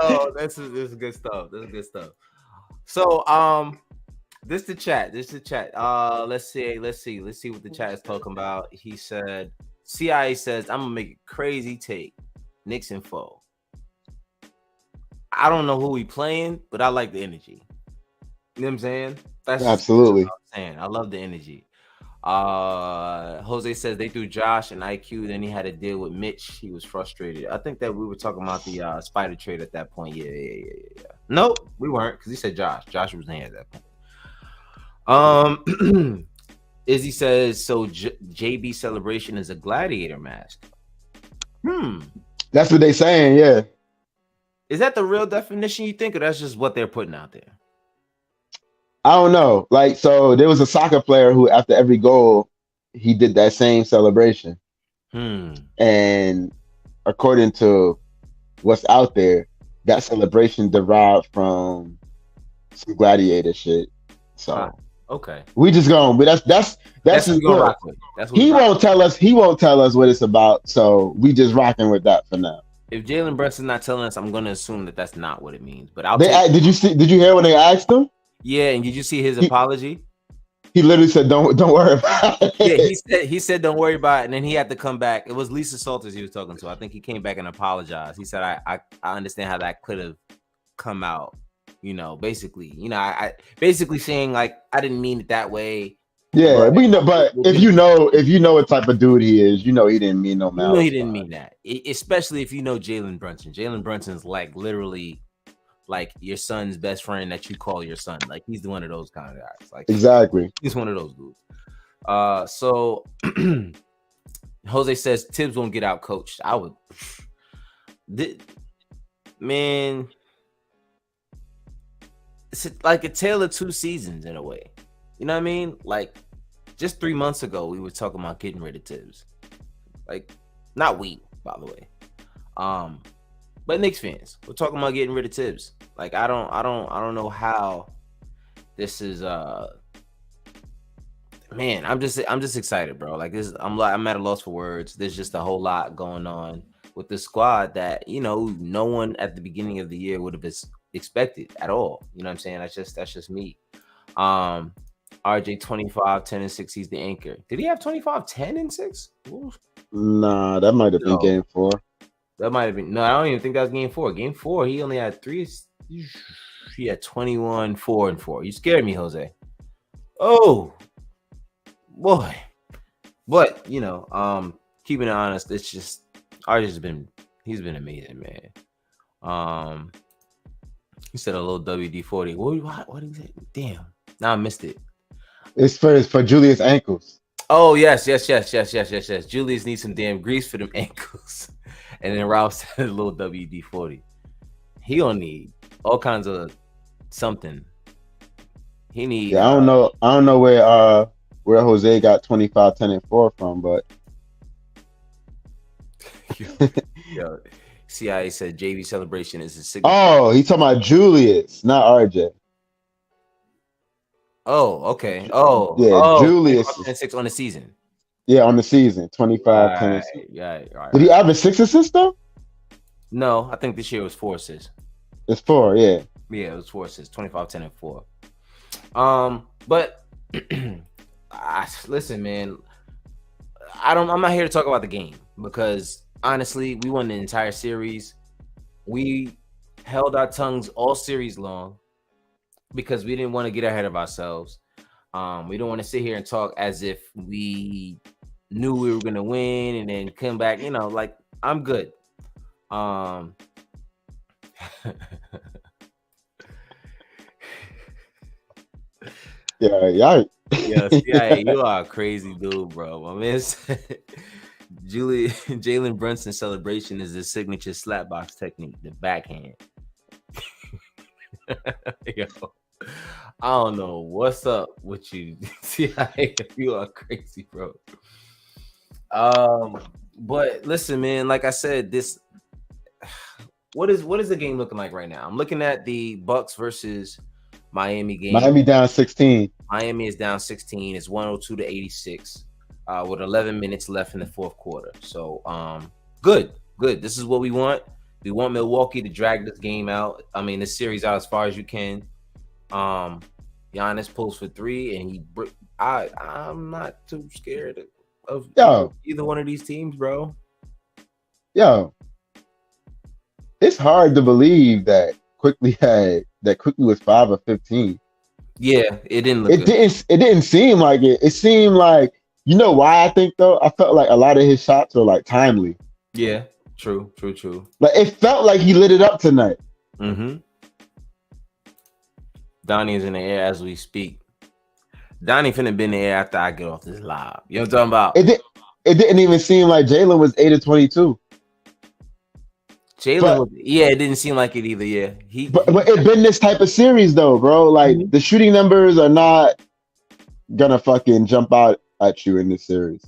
Yo, this is good stuff. This is good stuff. So, this the chat. Let's see what the chat is talking about. He said, CIA says, I'm gonna make a crazy take. Knicks and foe. I don't know who we playing, but I like the energy. You know what I'm saying? That's absolutely what I'm saying. I love the energy. Jose says they threw Josh and IQ, then he had to deal with Mitch. He was frustrated. I think that we were talking about the Spider trade at that point. Yeah. Nope, we weren't, because he said Josh. Josh was there at that point. Izzy says, so JB celebration is a gladiator mask. That's what they saying, yeah. Is that the real definition, you think, or that's just what they're putting out there? I don't know. Like, so there was a soccer player who, after every goal, he did that same celebration. And according to what's out there, that celebration derived from some gladiator shit. So okay, we just going. But that's his look. He won't tell us. He won't tell us what it's about. So we just rocking with that for now. If Jalen Brunson's not telling us, I'm going to assume that that's not what it means. But did you hear when they asked him? Yeah, and did you see his apology? He literally said, "Don't worry about it." Yeah, he said, "Don't worry about it," and then he had to come back. It was Lisa Salters he was talking to. I think he came back and apologized. He said, "I understand how that could have come out." Basically, I basically saying like I didn't mean it that way. Yeah, we know, but if you know what type of dude he is, he didn't mean no malice. He didn't mean that, especially if you know Jalen Brunson. Jalen Brunson's like literally like your son's best friend that you call your son. Like he's one of those kind of guys. Like exactly, he's one of those dudes. So Jose says Tibbs won't get out coached. I would, man. It's like a tale of two seasons in a way. You know what I mean? Like just 3 months ago, we were talking about getting rid of Tibbs. Like, not we, by the way. But Knicks fans, we're talking about getting rid of Tibbs. Like, I don't know how this is. Man, I'm just excited, bro. Like this, I'm at a loss for words. There's just a whole lot going on with the squad that no one at the beginning of the year would have expected at all. You know what I'm saying? That's just me. RJ 25, 10 and 6. He's the anchor. Did he have 25, 10 and 6? Nah, that might have been game 4. That might have been. No, I don't even think that was game 4. Game 4, he only had 3. He had 21, 4 and 4. You scared me, Jose. Oh boy. But keeping it honest, it's just RJ's been He's been amazing, man. He said a little WD-40. What did he say? Damn. Now I missed it. It's for Julius ankles. Oh, yes. Julius needs some damn grease for them ankles. And then Ralph said a little WD-40. He don't need all kinds of something. He needs. Yeah, I don't know where Jose got 25, 10, and 4 from, but yo, CIA said JV celebration is his signature. Oh, he talking about Julius, not RJ. Oh, okay. Oh, yeah, Julius 6 on the season. Yeah, on the season, 25, 10. And 6. Right. Did he average 6 assists though? No, I think this year was 4 assists. It's 4, yeah. Yeah, it was 4 assists, 25, 10, and 4. But listen, man. I'm not here to talk about the game because honestly, we won the entire series. We held our tongues all series long because we didn't want to get ahead of ourselves. We don't want to sit here and talk as if we knew we were gonna win and then come back. You know, like I'm good. Yeah. Yeah, you are a crazy dude, bro. My man said Jalen Brunson celebration is his signature slapbox technique, the backhand. Yo, I don't know what's up with you. You are crazy, bro. But listen, man, like I said, what is the game looking like right now? I'm looking at the Bucks versus Miami game. Miami down 16. Miami is down 16. It's 102-86 with 11 minutes left in the fourth quarter. So good. This is what we want. We want Milwaukee to drag this game out. I mean, this series out as far as you can. Giannis pulls for 3, and I'm not too scared of either one of these teams, bro. Yo, it's hard to believe that Quickly was 5 of 15. Yeah, it didn't look good. It didn't seem like it. It seemed like, you know why I think though? I felt like a lot of his shots were like timely. Yeah, true. Like it felt like he lit it up tonight. Mm-hmm. Donnie is in the air as we speak. Donnie finna be in the air after I get off this live. You know what I'm talking about? It didn't even seem like Jalen was 8 of 22. It didn't seem like it either. Yeah, but it been this type of series though, bro. Like the shooting numbers are not gonna fucking jump out at you in this series.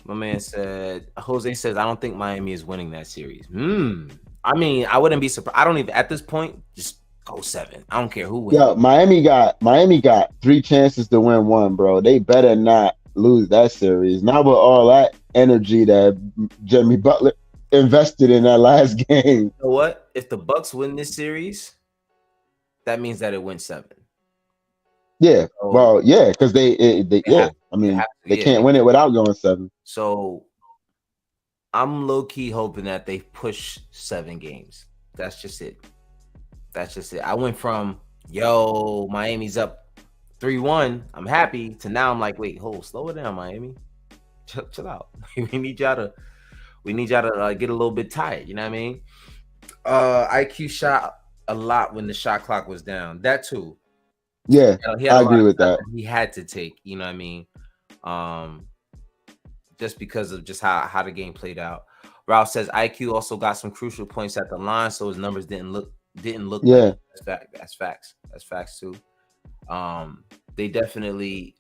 My man said, Jose says, I don't think Miami is winning that series. I mean, I wouldn't be surprised. I don't even at this point just go 7. I don't care who wins. Yeah, Miami got 3 chances to win 1, bro. They better not lose that series. Not with all that energy that Jimmy Butler invested in that last game. You know what? If the Bucks win this series, that means that it wins 7. Yeah. So, well, yeah, because they can't win it without going 7. So I'm low key hoping that they push 7 games. That's just it. I went from Miami's up 3-1. I'm happy to now I'm like, wait, slow it down, Miami. Chill out. We need y'all to get a little bit tired. You know what I mean? IQ shot a lot when the shot clock was down. That too. Yeah, I agree with that. He had to take. You know what I mean? Just because of just how the game played out. Ralph says IQ also got some crucial points at the line, so his numbers didn't look. Yeah, that's facts. That's facts too. They definitely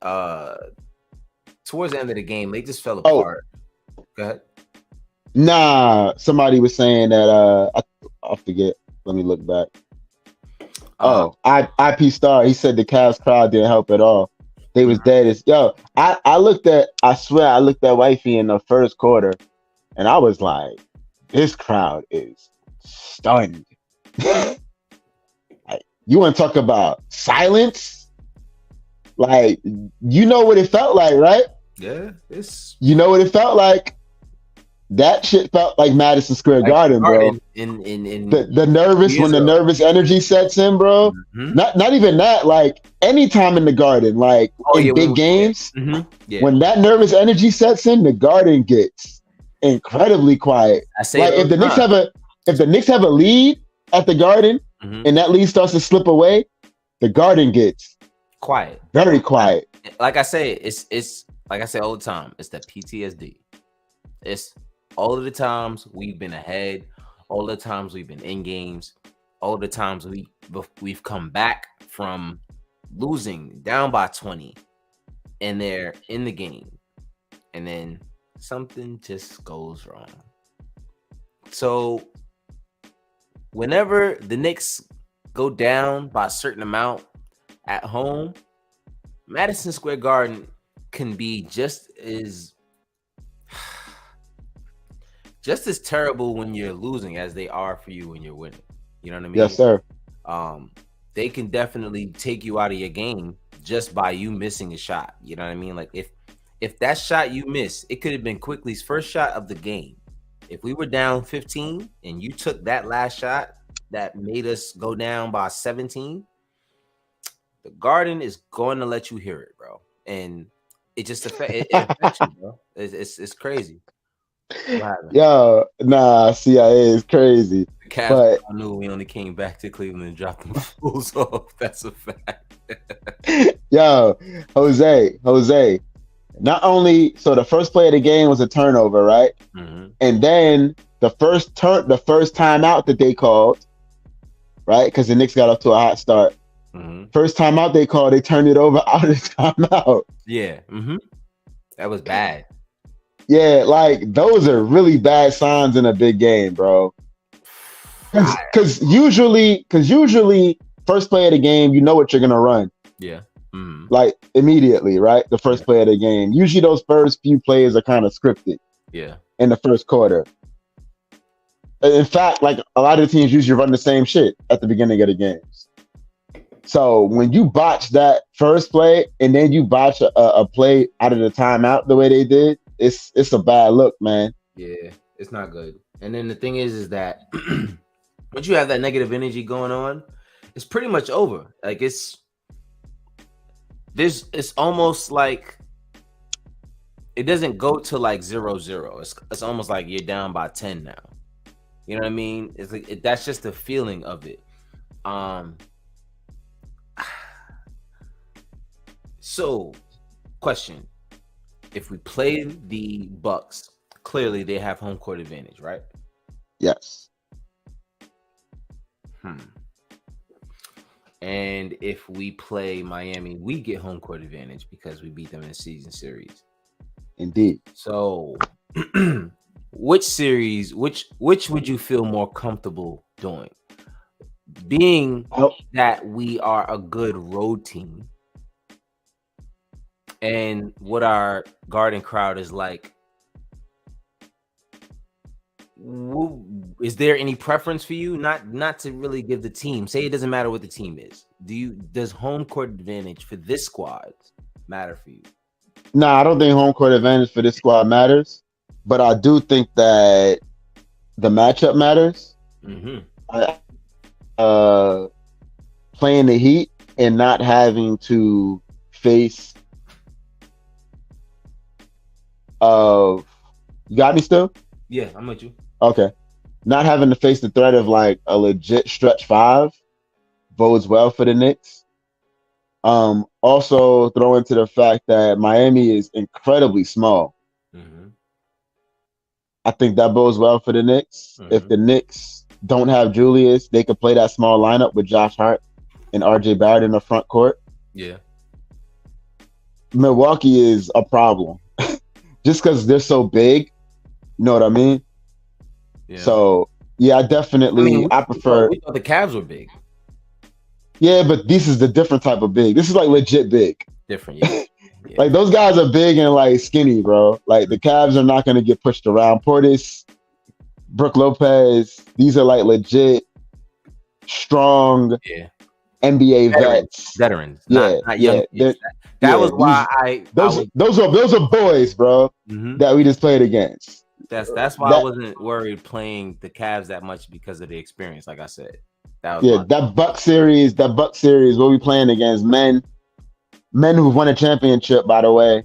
towards the end of the game they just fell apart. Go ahead. Nah, somebody was saying that I forget. Let me look back. IP Star, he said the Cavs crowd didn't help at all. They was dead as I swear I looked at Wifey in the first quarter and I was like, this crowd is stunned. Like, you want to talk about silence? Like, you know what it felt like, right? Yeah, you know what it felt like. That shit felt like Madison Square Garden, bro. In the nervous when the nervous energy sets in, bro. Mm-hmm. Not even that. Like anytime in the Garden, like big games, when that nervous energy sets in, the Garden gets incredibly quiet. I say Like it all if the the Knicks time. have a lead at the Garden, Mhm. and that lead starts to slip away, the Garden gets Quiet. very quiet. Like I say, it's like I say all the time. It's the PTSD. It's all of the times we've been ahead, all the times we've been in games, all the times we've come back from losing down by 20, and they're in the game, and then something just goes wrong. So whenever the Knicks go down by a certain amount at home, Madison Square Garden can be just as terrible when you're losing as they are for you when you're winning. You know what I mean? Yes, sir. They can definitely take you out of your game just by you missing a shot. You know what I mean? Like if that shot you miss, it could have been Quickly's first shot of the game. If we were down 15 and you took that last shot that made us go down by 17, the Garden is going to let you hear it, bro. And it just it affects you, bro. It's crazy. Yo, nah, CIA is crazy. The Cavs But knew we only came back to Cleveland and dropped them fools off. That's a fact. yo, Jose. Not only so the first play of the game was a turnover, right? Mm-hmm. And then the first timeout that they called, right? Because the Knicks got off to a hot start. Mm-hmm. First timeout they called, they turned it over out of timeout. Yeah. Mm-hmm. That was bad. Yeah, like those are really bad signs in a big game, bro. Because usually, first play of the game, you know what you're gonna run. Yeah. Mm-hmm. Like immediately, right? The first play of the game. Usually those first few plays are kind of scripted. Yeah. In the first quarter. In fact, like a lot of the teams usually run the same shit at the beginning of the games. So when you botch that first play and then you botch a play out of the timeout the way they did, it's a bad look, man. Yeah, it's not good. And then the thing is that once you have that negative energy going on, it's pretty much over. Like it's almost like it doesn't go to like 0-0. It's almost like you're down by 10 now. You know what I mean? It's like that's just the feeling of it. So, question: if we play the Bucks, clearly they have home court advantage, right? Yes. And if we play Miami, we get home court advantage because we beat them in the season series. Indeed. So, which series, which would you feel more comfortable doing? Being that we are a good road team, and what our Garden crowd is like, is there any preference for you? Not to really give the team. Say it doesn't matter what the team is. Does home court advantage for this squad matter for you? Nah, I don't think home court advantage for this squad matters, but I do think that the matchup matters. Mm-hmm. Playing the Heat and not having to face you got me still? Yeah, I'm with you. Okay. Not having to face the threat of like a legit stretch five bodes well for the Knicks. Also throw into the fact that Miami is incredibly small. Mm-hmm. I think that bodes well for the Knicks. Mm-hmm. If the Knicks don't have Julius, they could play that small lineup with Josh Hart and RJ Barrett in the front court. Yeah. Milwaukee is a problem. Just because they're so big, you know what I mean? Yeah. So, yeah, I prefer... We thought the Cavs were big. Yeah, but this is the different type of big. This is like legit big. Different, yeah. Yeah. Like those guys are big and like skinny, bro. Like the Cavs are not going to get pushed around. Portis, Brook Lopez, these are like legit, strong NBA vets. Veterans. Yeah, not young. That was why those are boys, bro. Mm-hmm. That we just played against. That's why I wasn't worried playing the Cavs that much because of the experience. Like I said, that Buck series. We'll be playing against men who've won a championship. By the way,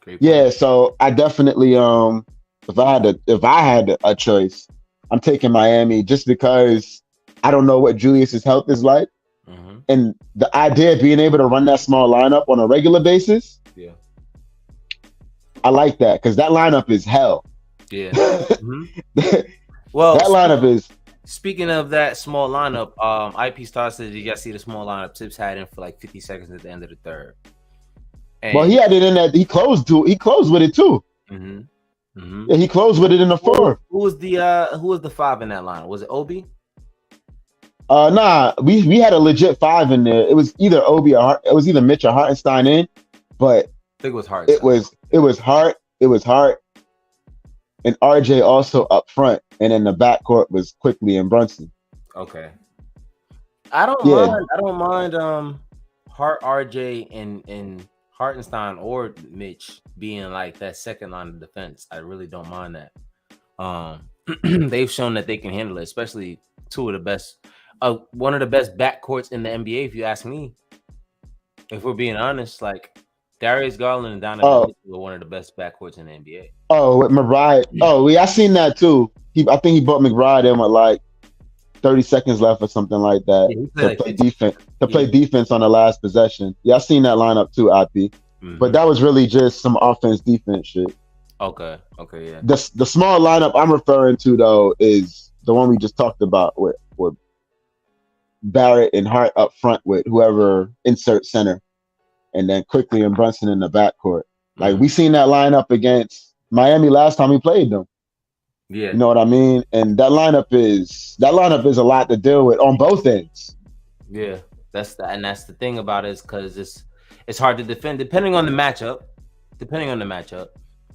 Great point. Yeah, so I definitely if I had a choice, I'm taking Miami just because I don't know what Julius's health is like. Mm-hmm. And the idea of being able to run that small lineup on a regular basis, Yeah. I like that because that lineup is hell. Yeah. Mm-hmm. Well, that lineup is. Speaking of that small lineup, IP Star said, "Did y'all see the small lineup Tips had in for like 50 seconds at the end of the third?" And, well, he had it in that he closed with it too. Mm-hmm. Mm-hmm. Yeah, he closed with it in the fourth. Who was the five in that line? Was it Obi? Nah, we had a legit five in there. It was either Obi or it was either Mitch or Hartenstein in, but I think it was Hart. It was Hart, and RJ also up front, and then the backcourt was Quickly and Brunson. Okay. I don't mind Hart, RJ, and Hartenstein or Mitch being like that second line of defense. I really don't mind that. They've shown that they can handle it, especially two of the best, one of the best backcourts in the NBA, if you ask me. If we're being honest, like Darius Garland and Donovan Mitchell were one of the best backcourts in the NBA. Oh, with McBride. Oh, yeah, I seen that too. I think he brought McBride in with like 30 seconds left or something like that to play defense. Play defense on the last possession. Yeah, I seen that lineup too, IP. Mm-hmm. But that was really just some offense defense shit. Okay, yeah. The small lineup I'm referring to though is the one we just talked about with Barrett and Hart up front with whoever insert center, and then Quickly and Brunson in the backcourt. Like we seen that lineup against Miami last time we played them. Yeah, you know what I mean. And that lineup is a lot to deal with on both ends. Yeah, that's the thing about it is because it's hard to defend depending on the matchup.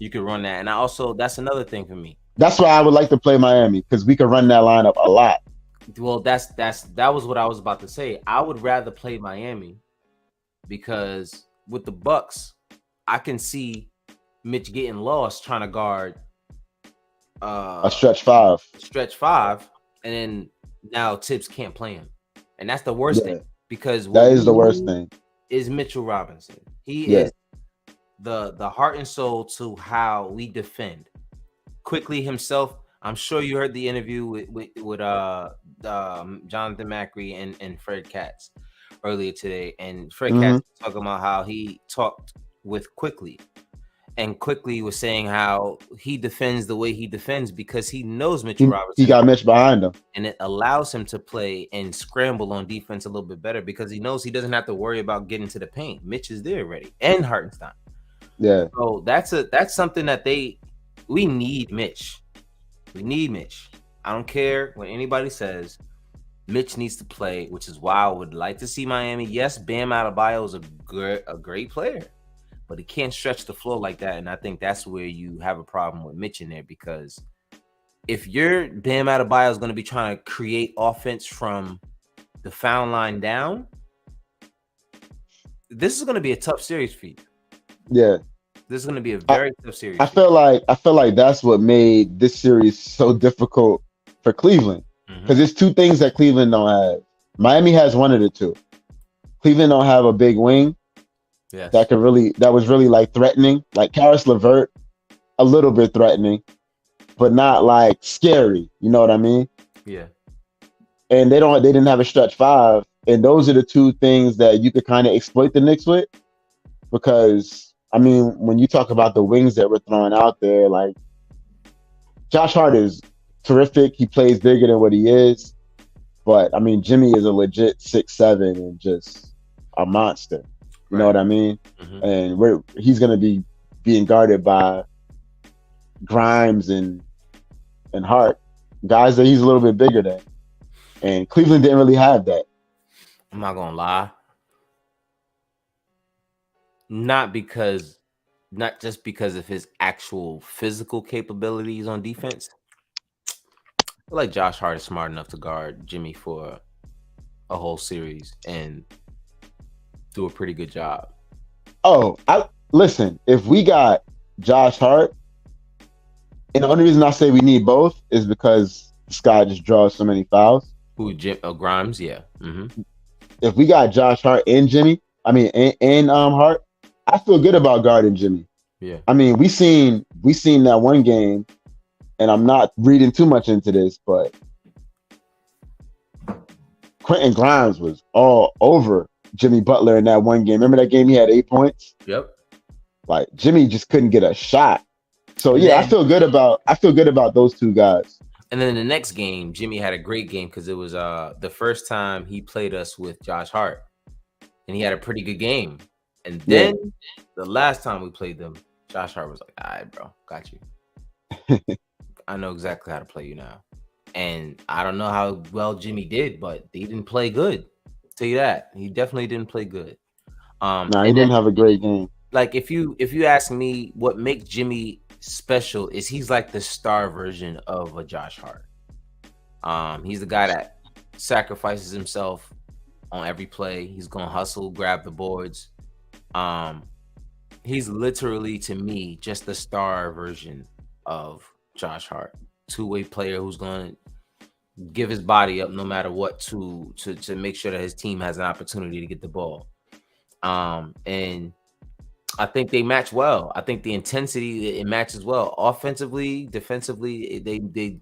You could run that, and that's another thing for me. That's why I would like to play Miami because we could run that lineup a lot. Well, that was what I was about to say. I would rather play Miami because with the Bucks, I can see Mitch getting lost trying to guard a stretch five, and then now Tibbs can't play him, and that's the worst thing because that is the worst thing. Is Mitchell Robinson? He is the heart and soul to how we defend. Quickly himself. I'm sure you heard the interview with Jonathan Macri and Fred Katz earlier today, and Fred Katz was talking about how he talked with Quickly, and Quickly was saying how he defends the way he defends because he knows Mitchell Robinson. He got Mitch behind him, and it allows him to play and scramble on defense a little bit better because he knows he doesn't have to worry about getting to the paint. Mitch is there already, and Hartenstein. Yeah. So that's something that we need Mitch. We need Mitch. I don't care what anybody says. Mitch needs to play, which is why I would like to see Miami. Yes, Bam Adebayo is a great player, but he can't stretch the floor like that. And I think that's where you have a problem with Mitch in there because if your Bam Adebayo is going to be trying to create offense from the foul line down, this is going to be a tough series for you. Yeah. This is going to be a very tough series. I feel like that's what made this series so difficult for Cleveland because there's two things that Cleveland don't have. Miami has one of the two. Cleveland don't have a big wing that was really like threatening, like Karis LeVert, a little bit threatening, but not like scary. You know what I mean? Yeah. And they didn't have a stretch five, and those are the two things that you could kind of exploit the Knicks with because. I mean, when you talk about the wings that we're throwing out there, like Josh Hart is terrific. He plays bigger than what he is. But I mean, Jimmy is a legit 6'7" and just a monster. You know what I mean? And he's gonna be being guarded by Grimes and Hart, guys that he's a little bit bigger than. And Cleveland didn't really have that. I'm not gonna lie. Not just because of his actual physical capabilities on defense. I feel like Josh Hart is smart enough to guard Jimmy for a whole series and do a pretty good job. Oh, listen, if we got Josh Hart, and the only reason I say we need both is because this guy just draws so many fouls. Who, Grimes? Yeah. If we got Josh Hart and Jimmy, and Hart, I feel good about guarding Jimmy Yeah. I mean, we seen that one game, and I'm not reading too much into this, but Quentin Grimes was all over Jimmy Butler in that one game. Remember that game he had 8 points? Yep. Like Jimmy just couldn't get a shot. So And yeah, then- I feel good about those two guys. And then the next game, Jimmy had a great game because it was the first time he played us with Josh Hart, and he had a pretty good game. And then the last time we played them, Josh Hart was like, "All right, bro, got you. I know exactly how to play you now." And I don't know how well Jimmy did, but he didn't play good. I'll tell you that. He definitely didn't play good. Nah, he didn't have a great game. Like if you ask me what makes Jimmy special is he's like the star version of a Josh Hart. He's the guy that sacrifices himself on every play. He's gonna hustle, grab the boards. He's literally to me just the star version of Josh Hart. Two-way player who's gonna give his body up no matter what to make sure that his team has an opportunity to get the ball. And I think they match well. I think the intensity it matches well. Offensively, defensively, they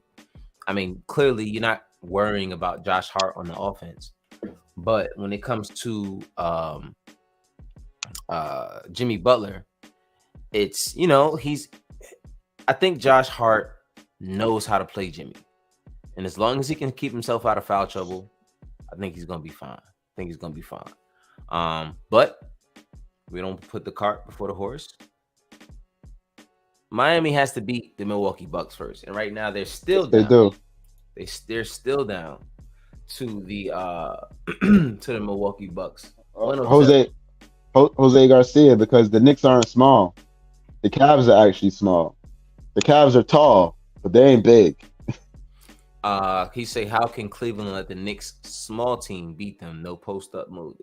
I mean, clearly you're not worrying about Josh Hart on the offense. But when it comes to Jimmy Butler, it's I think Josh Hart knows how to play Jimmy. And as long as he can keep himself out of foul trouble, I think he's gonna be fine. But we don't put the cart before the horse. Miami has to beat the Milwaukee Bucks first, and right now they're still down. They do. They're still down to the to the Milwaukee Bucks. Jose Garcia, because the Knicks aren't small. The Cavs are actually small. The Cavs are tall, but they ain't big. He say, how can Cleveland let the Knicks small team beat them? No post up mode.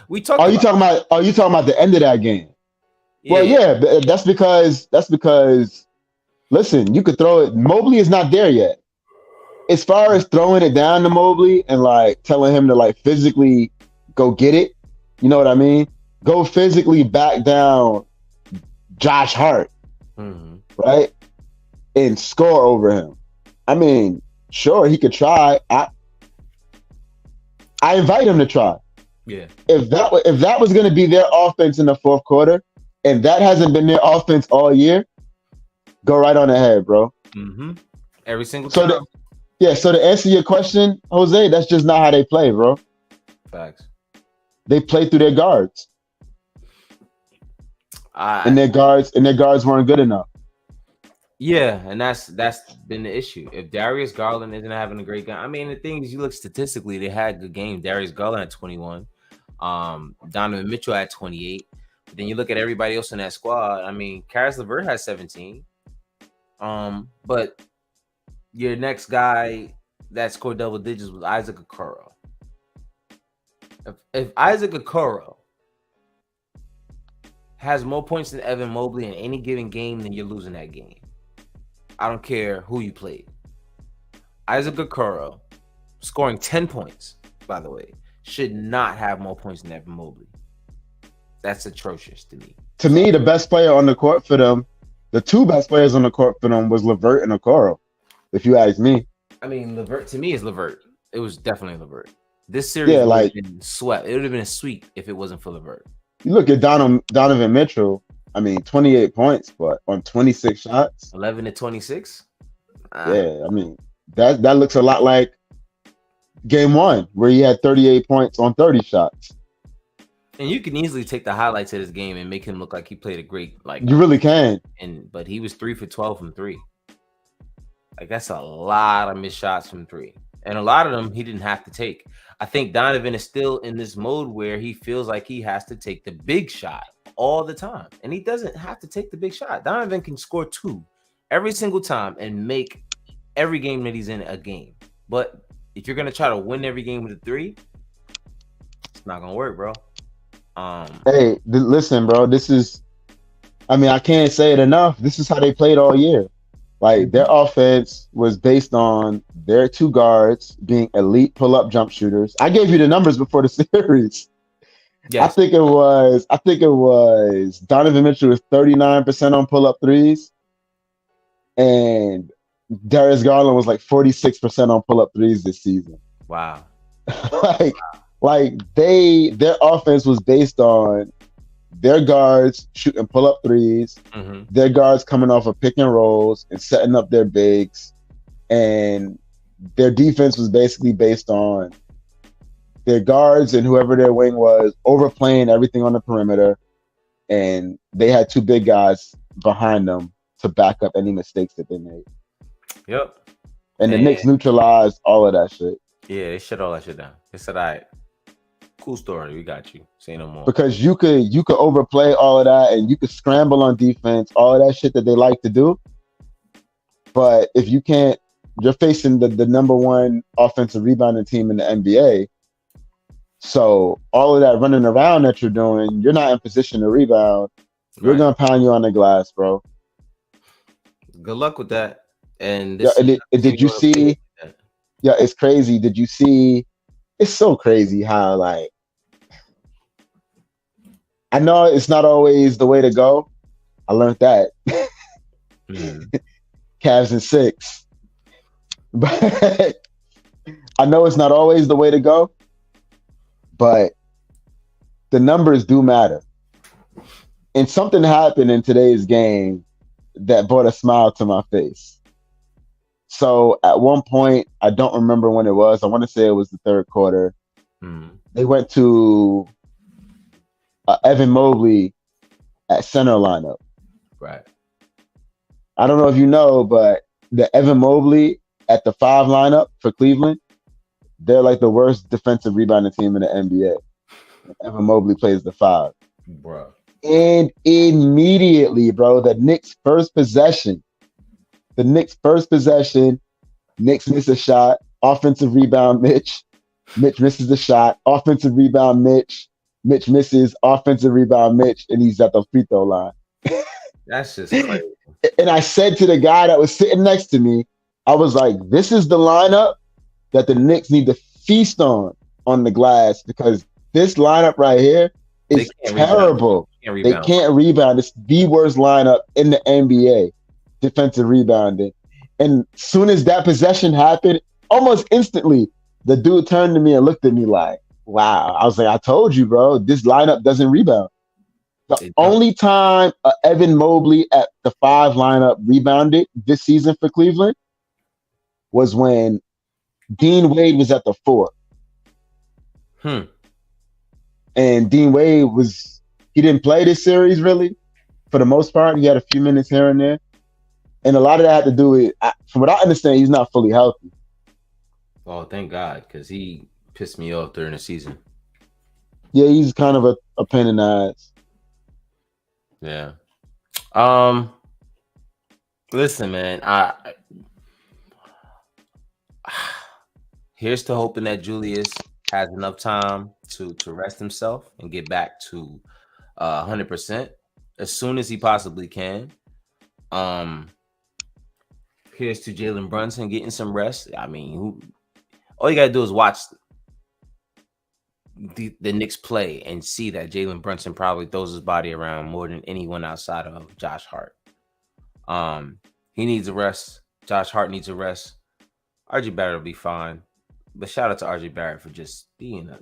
We talked. Are you talking about the end of that game? Yeah. Well, yeah, that's because. Listen, you could throw it. Mobley is not there yet. As far as throwing it down to Mobley and like telling him to like physically go get it, you know what I mean? Go physically back down Josh Hart, right, and score over him. I mean, sure, he could try. I invite him to try. Yeah. If that was going to be their offense in the fourth quarter, and that hasn't been their offense all year, go right on ahead, bro. Every single time. So to answer your question, Jose, that's just not how they play, bro. Facts. They play through their guards, and their guards weren't good enough. Yeah, and that's been the issue. If Darius Garland isn't having a great game, I mean, the thing is, you look statistically, they had a good game. Darius Garland had 21, Donovan Mitchell had 28. But then you look at everybody else in that squad. I mean, Karis LeVert has 17. But your next guy that scored double digits was Isaac Okoro. If Isaac Okoro has more points than Evan Mobley in any given game, then you're losing that game. I don't care who you played. Isaac Okoro scoring 10 points, by the way, should not have more points than Evan Mobley. That's atrocious to me. To me, the best player on the court for them, the two best players on the court for them was LeVert and Okoro, if you ask me. I mean, LeVert, to me, is LeVert. It was definitely LeVert. This series would have been swept. It would have been a sweep if it wasn't for LeVert. You look at Donovan Mitchell, I mean, 28 points, but on 26 shots. 11 to 26? Yeah, I mean, that looks a lot like game one, where he had 38 points on 30 shots. And you can easily take the highlights of this game and make him look like he played a great, you really can. But he was 3 for 12 from 3. Like, that's a lot of missed shots from 3. And a lot of them he didn't have to take. I think Donovan is still in this mode where he feels like he has to take the big shot all the time. And he doesn't have to take the big shot. Donovan can score 2 every single time and make every game that he's in a game. But if you're going to try to win every game with a 3, it's not going to work, bro. Hey, listen, bro, I can't say it enough. This is how they played all year. Like, their offense was based on their two guards being elite pull-up jump shooters. I gave you the numbers before the series. I Yes. think it was Donovan Mitchell was 39% on pull-up threes, and Darius Garland was like 46% on pull-up threes this season. Wow. like their offense was based on their guards shooting pull-up threes, their guards coming off of pick and rolls and setting up their bigs, and their defense was basically based on their guards and whoever their wing was overplaying everything on the perimeter, and they had two big guys behind them to back up any mistakes that they made. Yep. And the Knicks neutralized all of that shit. Yeah, they shut all that shit down. They said, all right, cool story. We got you. Say no more. Because you could overplay all of that and you could scramble on defense, all of that shit that they like to do. But if you can't, you're facing the number one offensive rebounding team in the NBA. So all of that running around that you're doing, you're not in position to rebound. We're gonna pound you on the glass, bro. Good luck with that. And did you see? Yeah, it's crazy. Did you see? It's so crazy how like I know it's not always the way to go. I learned that. Cavs in 6, but I know it's not always the way to go. But the numbers do matter. And something happened in today's game that brought a smile to my face. So at one point, I don't remember when it was. I want to say it was the third quarter. They went to Evan Mobley at center lineup. Right. I don't know if you know, but the Evan Mobley at the 5 lineup for Cleveland, they're like the worst defensive rebounding team in the NBA. Evan Mobley plays the 5. Bro. And immediately, bro, the Knicks' first possession, Knicks miss a shot, offensive rebound, Mitch misses the shot, offensive rebound, Mitch misses, offensive rebound, Mitch, and he's at the free throw line. That's just crazy. And I said to the guy that was sitting next to me, I was like, this is the lineup that the Knicks need to feast on the glass, because this lineup right here is terrible. They can't rebound. It's the worst lineup in the NBA, defensive rebounding. And soon as that possession happened, almost instantly, the dude turned to me and looked at me like, wow. I was like, I told you, bro, this lineup doesn't rebound. The only time Evan Mobley at the 5 lineup rebounded this season for Cleveland was when Dean Wade was at the 4. And Dean Wade he didn't play this series really. For the most part, he had a few minutes here and there. And a lot of that had to do with, from what I understand, he's not fully healthy. Oh, thank God, because he pissed me off during the season. Yeah, he's kind of a pain in the ass. Yeah. Listen, man, here's to hoping that Julius has enough time to rest himself and get back to 100% as soon as he possibly can. Here's to Jalen Brunson getting some rest. I mean, all you gotta do is watch the Knicks play and see that Jalen Brunson probably throws his body around more than anyone outside of Josh Hart. He needs a rest. Josh Hart needs a rest. RJ Barrett will be fine. But shout out to RJ Barrett for just being a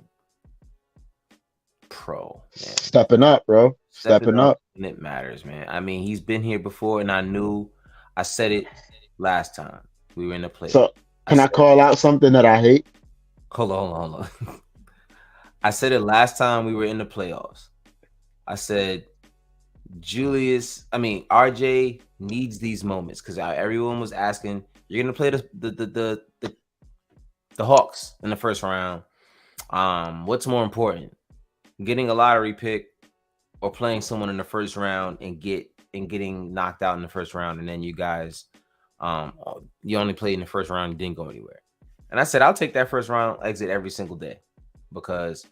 pro, man. Stepping up, bro. Stepping up. And it matters, man. I mean, he's been here before, and I said it last time we were in the playoffs. So can I call out something that I hate? Hold on. I said it last time we were in the playoffs. I said RJ needs these moments, because everyone was asking, you're gonna play the Hawks in the first round. What's more important, getting a lottery pick or playing someone in the first round and getting knocked out in the first round, and then you guys, you only played in the first round and didn't go anywhere. And I said, I'll take that first round exit every single day, because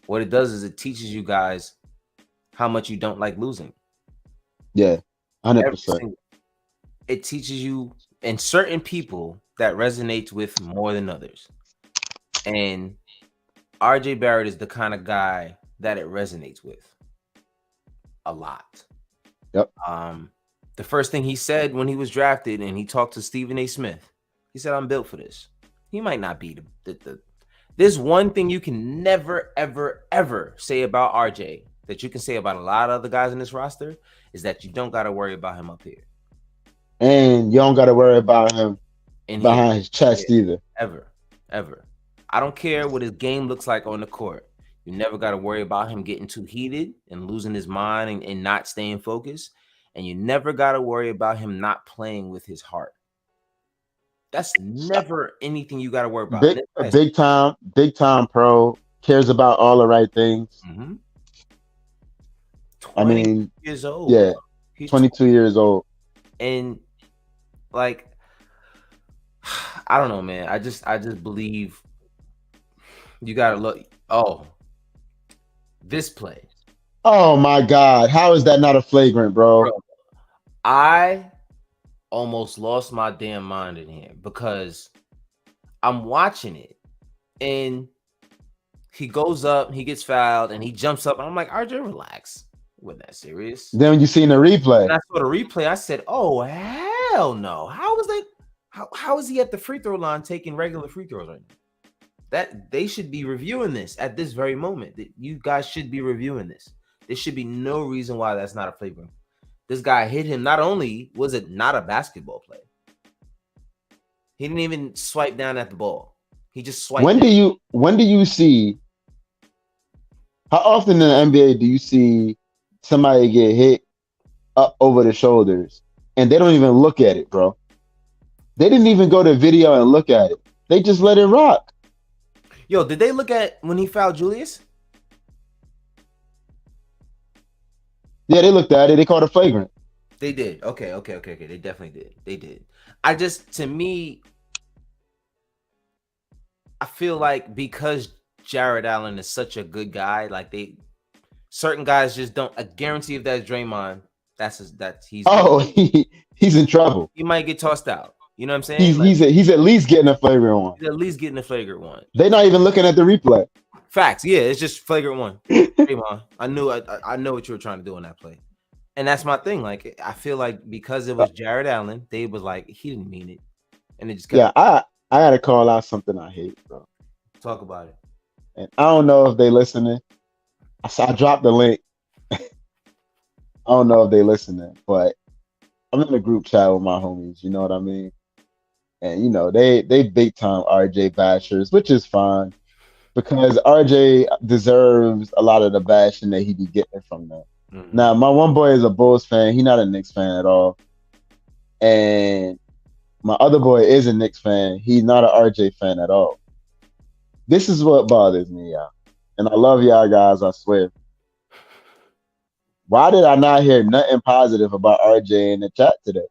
what it does is it teaches you guys how much you don't like losing. Yeah, 100%. It teaches you, and certain people that resonates with more than others. And RJ Barrett is the kind of guy that it resonates with a lot. Yep. The first thing he said when he was drafted and he talked to Stephen A. Smith, he said, "I'm built for this." He might not be the there's one thing you can never, ever, ever say about RJ that you can say about a lot of other guys in this roster is that you don't got to worry about him up here. And you don't got to worry about him behind his chest either. Ever. I don't care what his game looks like on the court. You never got to worry about him getting too heated and losing his mind and not staying focused. And you never got to worry about him not playing with his heart. That's never anything you got to worry about. Big time pro, cares about all the right things. Mm-hmm. I mean, years old. Yeah, he's 22 years old. And like, I don't know, man. I just believe you got to look. Oh, this play. Oh my God. How is that not a flagrant, bro? I almost lost my damn mind in here because I'm watching it and he goes up, he gets fouled, and he jumps up, and I'm like, RJ, relax. Wasn't that serious? Then when you seen the replay. When I saw the replay, I said, oh, hell no. How is that? How is he at the free throw line taking regular free throws right now? That they should be reviewing this at this very moment. You guys should be reviewing this. There should be no reason why that's not a flagrant. This guy hit him. Not only was it not a basketball play, he didn't even swipe down at the ball. He just swiped. When do you see? How often in the NBA do you see somebody get hit up over the shoulders and they don't even look at it, bro? They didn't even go to video and look at it. They just let it rock. Yo, did they look at when he fouled Julius? Yeah, they looked at it. They called it flagrant. They did. Okay. They definitely did. They did. To me, I feel like because Jared Allen is such a good guy, like certain guys just don't. I guarantee if that's Draymond, he's in trouble. He might get tossed out. You know what I'm saying? He's at least getting a flagrant one. He's at least getting a flagrant one. They're not even looking at the replay. Facts. Yeah, it's just flagrant one. Draymond, I know what you were trying to do on that play. And that's my thing. Like, I feel like because it was Jared Allen, they was like, he didn't mean it. And it just kept I gotta call out something I hate, bro. Talk about it. And I don't know if they listening. I dropped the link. I don't know if they listening, but I'm in a group chat with my homies, you know what I mean? And you know, they big time RJ bashers, which is fine. Because RJ deserves a lot of the bashing that he be getting from them. Mm-hmm. Now, my one boy is a Bulls fan. He's not a Knicks fan at all. And my other boy is a Knicks fan. He's not an RJ fan at all. This is what bothers me, y'all. And I love y'all guys, I swear. Why did I not hear nothing positive about RJ in the chat today?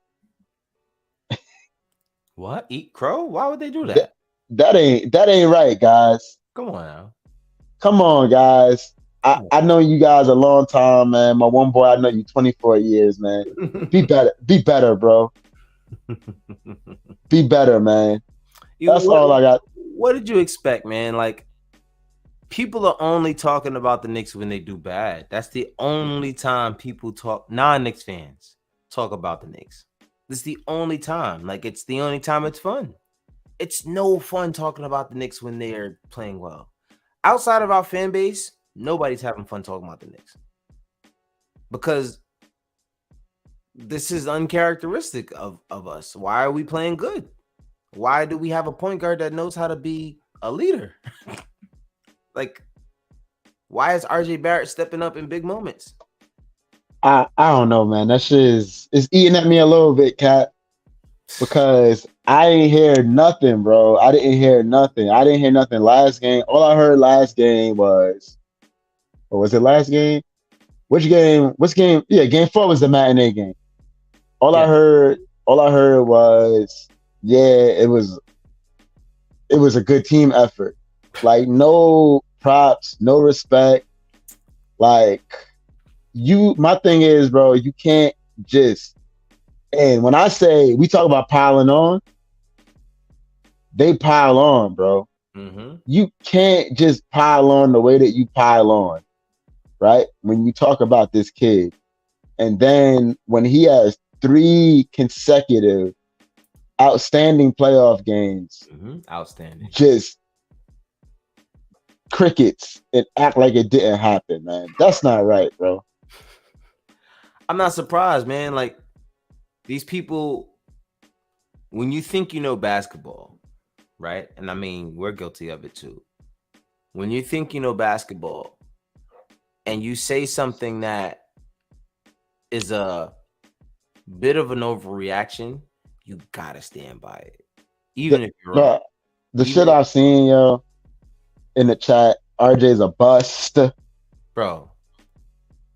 What? Eat crow? Why would they do that? That ain't right, guys. Come on now. Come on, guys. I know you guys a long time, man. My one boy, I know you 24 years, man. Be better, bro. Be better, man. That's all I got. What did you expect, man? Like, people are only talking about the Knicks when they do bad. That's the only time people talk, non-Knicks fans talk about the Knicks. This is the only time. Like, it's the only time it's fun. It's no fun talking about the Knicks when they're playing well. Outside of our fan base, nobody's having fun talking about the Knicks. Because this is uncharacteristic of us. Why are we playing good? Why do we have a point guard that knows how to be a leader? Like, why is RJ Barrett stepping up in big moments? I don't know, man. That shit is eating at me a little bit, Cat. Because I ain't hear nothing, bro. I didn't hear nothing last game. All I heard last game was, or was it last game? Which game? Yeah, game 4 was the matinee game. All I heard was, yeah, it was a good team effort. Like, no props, no respect. Like, my thing is, bro, you can't just. And when I say we talk about piling on, they pile on, bro. Mm-hmm. You can't just pile on the way that you pile on. right? When you talk about this kid, and then when he has 3 consecutive outstanding playoff games, outstanding, just crickets and act like it didn't happen, man. That's not right, bro. I'm not surprised, man. Like, these people, when you think you know basketball, right? And I mean, we're guilty of it too. When you think you know basketball and you say something that is a bit of an overreaction, you gotta stand by it, even if you're wrong. The shit I've seen, yo, in the chat, RJ's a bust, bro.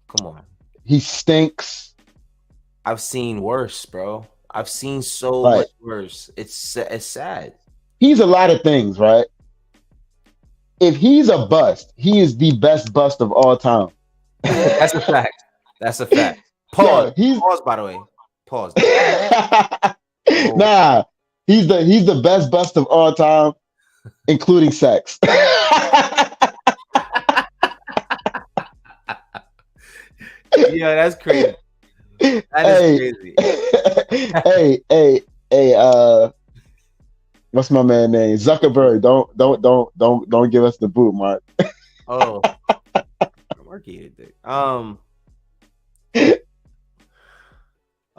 Come on, he stinks. I've seen worse, bro. I've seen so much worse. It's sad. He's a lot of things, right? If he's a bust, he is the best bust of all time. That's a fact. That's a fact. Pause. Yeah, pause. By the way, pause. Nah, he's the best bust of all time, including sex. Yeah, that's crazy. That is crazy. Hey, what's my man name? Zuckerberg. Don't give us the boot, Mark. Oh, Mark hated it. I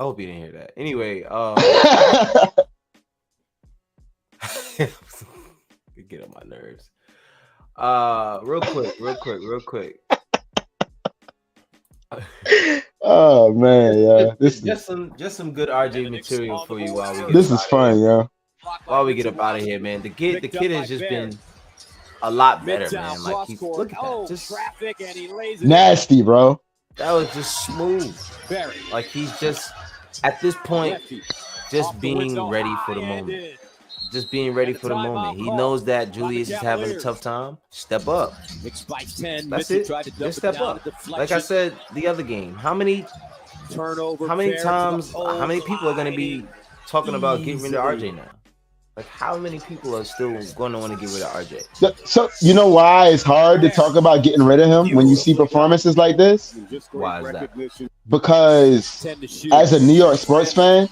hope you didn't hear that. Anyway, get on my nerves. Real quick. Oh man, yeah. This is just some good RJ material for you while we get this is fun, yeah. While we get up out of here, man. The kid has just been a lot better, man. Like, look at that, just nasty, bro. That was just smooth. Like, he's just at this point just being ready for the moment. Just being ready for the moment. He knows that Julius is having a tough time. Step up. That's it. Just step up. Like I said the other game, how many times, how many people are going to be talking about getting rid of RJ now? Like, how many people are still going to want to get rid of RJ? So, you know why it's hard to talk about getting rid of him when you see performances like this? Why is that? Because as a New York sports fan,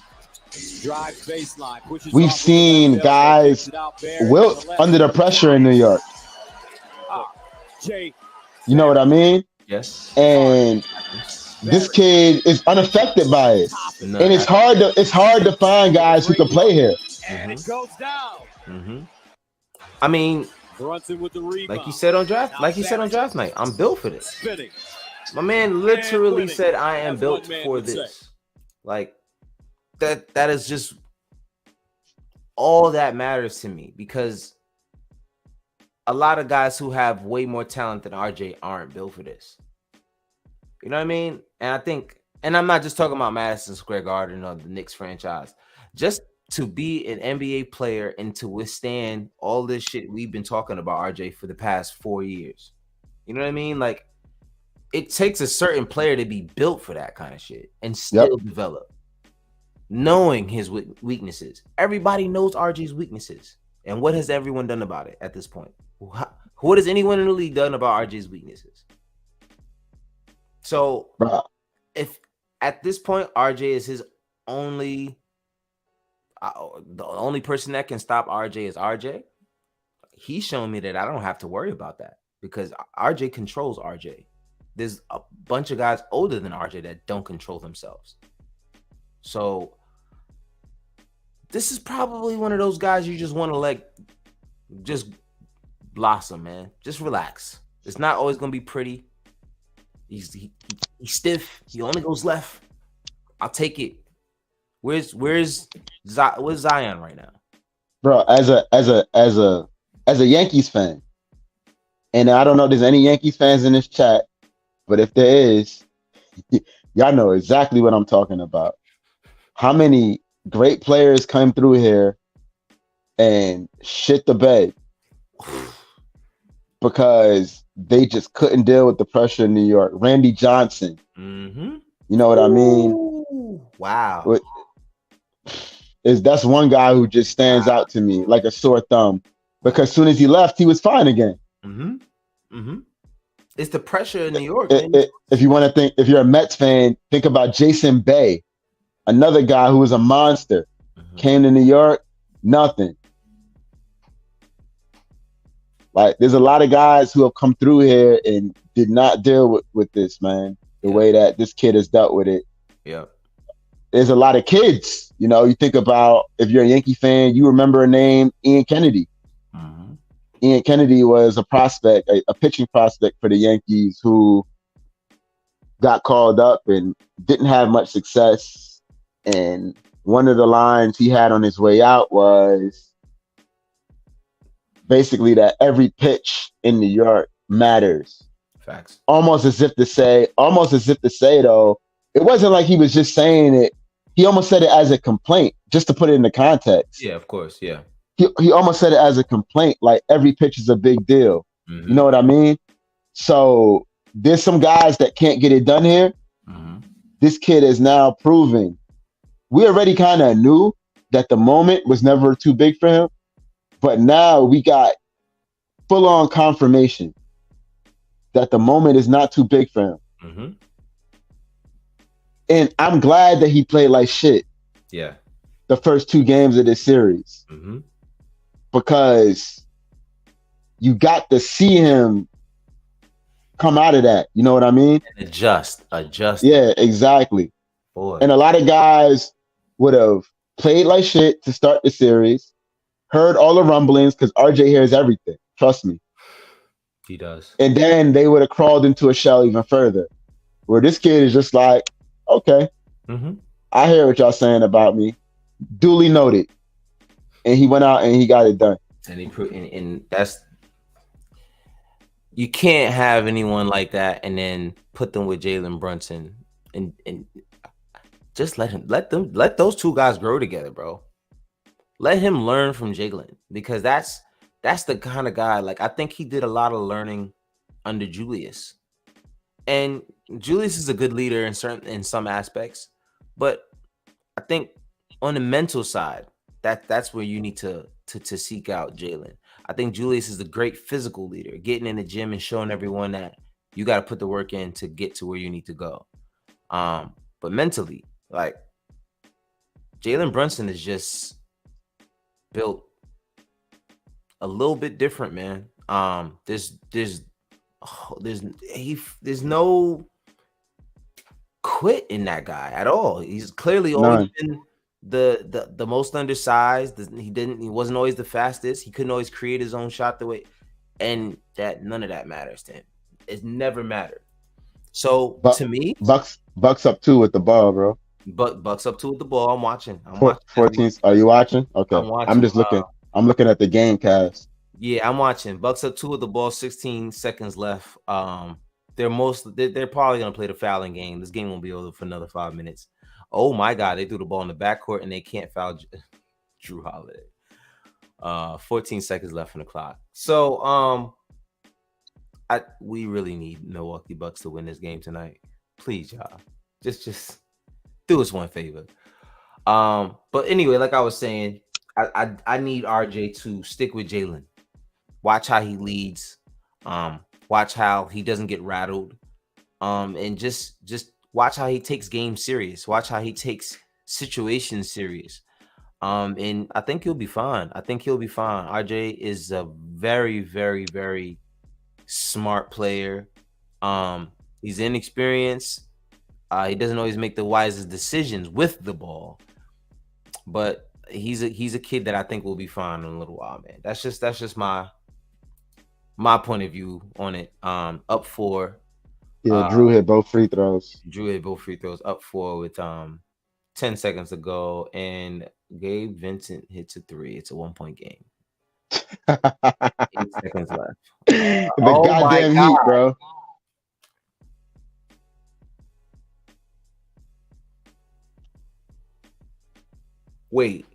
we've seen guys wilt under the pressure in New York. You know what I mean? Yes. And this kid is unaffected by it. No, and it's hard to find guys who can play here. I mean, like you said on draft night, I'm built for this. My man literally said, I am built for this. Like, that is just all that matters to me, because a lot of guys who have way more talent than RJ aren't built for this. You know what I mean? And I think, and I'm not just talking about Madison Square Garden or the Knicks franchise, just to be an NBA player and to withstand all this shit we've been talking about RJ for the past 4 years. You know what I mean? Like, it takes a certain player to be built for that kind of shit and still develop. Knowing his weaknesses. Everybody knows RJ's weaknesses. And what has everyone done about it at this point? What has anyone in the league done about RJ's weaknesses? So, if at this point RJ is his only, the only person that can stop RJ is RJ, he's showing me that I don't have to worry about that, because RJ controls RJ. There's a bunch of guys older than RJ that don't control themselves. So this is probably one of those guys you just want to let just blossom, man. Just relax. It's not always gonna be pretty. He's stiff. He only goes left. I'll take it. Where's Zion right now? Bro, as a Yankees fan, and I don't know if there's any Yankees fans in this chat, but if there is, y'all know exactly what I'm talking about. How many great players come through here and shit the bed because they just couldn't deal with the pressure in New York? Randy Johnson. Mm-hmm. You know what I mean? Wow. That's one guy who just stands out to me like a sore thumb, because as soon as he left, he was fine again. Mm-hmm. Mm-hmm. It's the pressure in New York, man. If you want to think, if you're a Mets fan, think about Jason Bay, another guy who was a monster. Came to New York, nothing. Like, there's a lot of guys who have come through here and did not deal with this, man. The way that this kid has dealt with it. Yeah. There's a lot of kids. You know, you think about, if you're a Yankee fan, you remember a name, Ian Kennedy. Ian Kennedy was a prospect, a pitching prospect for the Yankees who got called up and didn't have much success. And one of the lines he had on his way out was basically that every pitch in New York matters. Facts. Almost as if to say, though, it wasn't like he was just saying it. He almost said it as a complaint, just to put it into context. Yeah, of course. Yeah. He almost said it as a complaint, like every pitch is a big deal. You know what I mean? So there's some guys that can't get it done here. This kid is now proving. We already kind of knew that the moment was never too big for him, but now we got full-on confirmation that the moment is not too big for him. And I'm glad that he played like shit. Yeah. The first 2 games of this series. Because you got to see him come out of that. You know what I mean? And adjust. Yeah, exactly. Boy. And a lot of guys would have played like shit to start the series, heard all the rumblings, because RJ hears everything. Trust me. He does. And then they would have crawled into a shell even further. Where this kid is just like, okay, I hear what y'all saying about me. Duly noted. And he went out and he got it done. And he proved, and that's, you can't have anyone like that and then put them with Jalen Brunson and just let those 2 guys grow together, bro. Let him learn from Jalen, because that's the kind of guy. Like, I think he did a lot of learning under Julius, and Julius is a good leader in some aspects, but I think on the mental side, that's where you need to seek out Jalen. I think Julius is a great physical leader, getting in the gym and showing everyone that you got to put the work in to get to where you need to go. But mentally, like, Jalen Brunson is just built a little bit different, man. There's no quit in that guy at all. He's clearly always been the most undersized. He wasn't always the fastest. He couldn't always create his own shot the way, and that none of that matters to him. It never mattered. So to me, Bucks up 2 with the ball, bro. Bucks up 2 with the ball. I'm watching. 14. Are you watching? Okay. I'm just looking. I'm looking at the game cast. Yeah, I'm watching. Bucks up 2 with the ball. 16 seconds left. They're probably gonna play the fouling game. This game won't be over for another 5 minutes. Oh my God, they threw the ball in the backcourt and they can't foul Drew Holiday. 14 seconds left on the clock. So we really need Milwaukee Bucks to win this game tonight. Please, y'all. Just do us one favor. But anyway, like I was saying, I need RJ to stick with Jalen. Watch how he leads. Watch how he doesn't get rattled. And just watch how he takes games serious. Watch how he takes situations serious. And I think he'll be fine. RJ is a very, very, very smart player. He's inexperienced. He doesn't always make the wisest decisions with the ball, but he's a kid that I think will be fine in a little while, man. That's just my point of view on it. Up 4. Yeah, Drew hit both free throws. Up 4 with 10 seconds to go, and Gabe Vincent hits a 3. It's a 1-point game. 8 seconds left. The goddamn Heat, bro. Wait.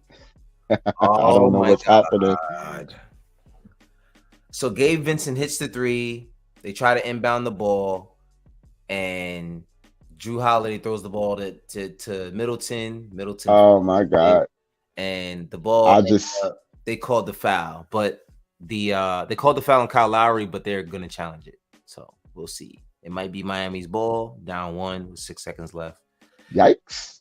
I don't know what's happening. So Gabe Vincent hits the 3. They try to inbound the ball, and Drew Holiday throws the ball to Middleton. Oh my God! And the ball. They called the foul, but they called the foul on Kyle Lowry, but they're gonna challenge it. So We'll see. It might be Miami's ball, down 1 with 6 seconds left. Yikes.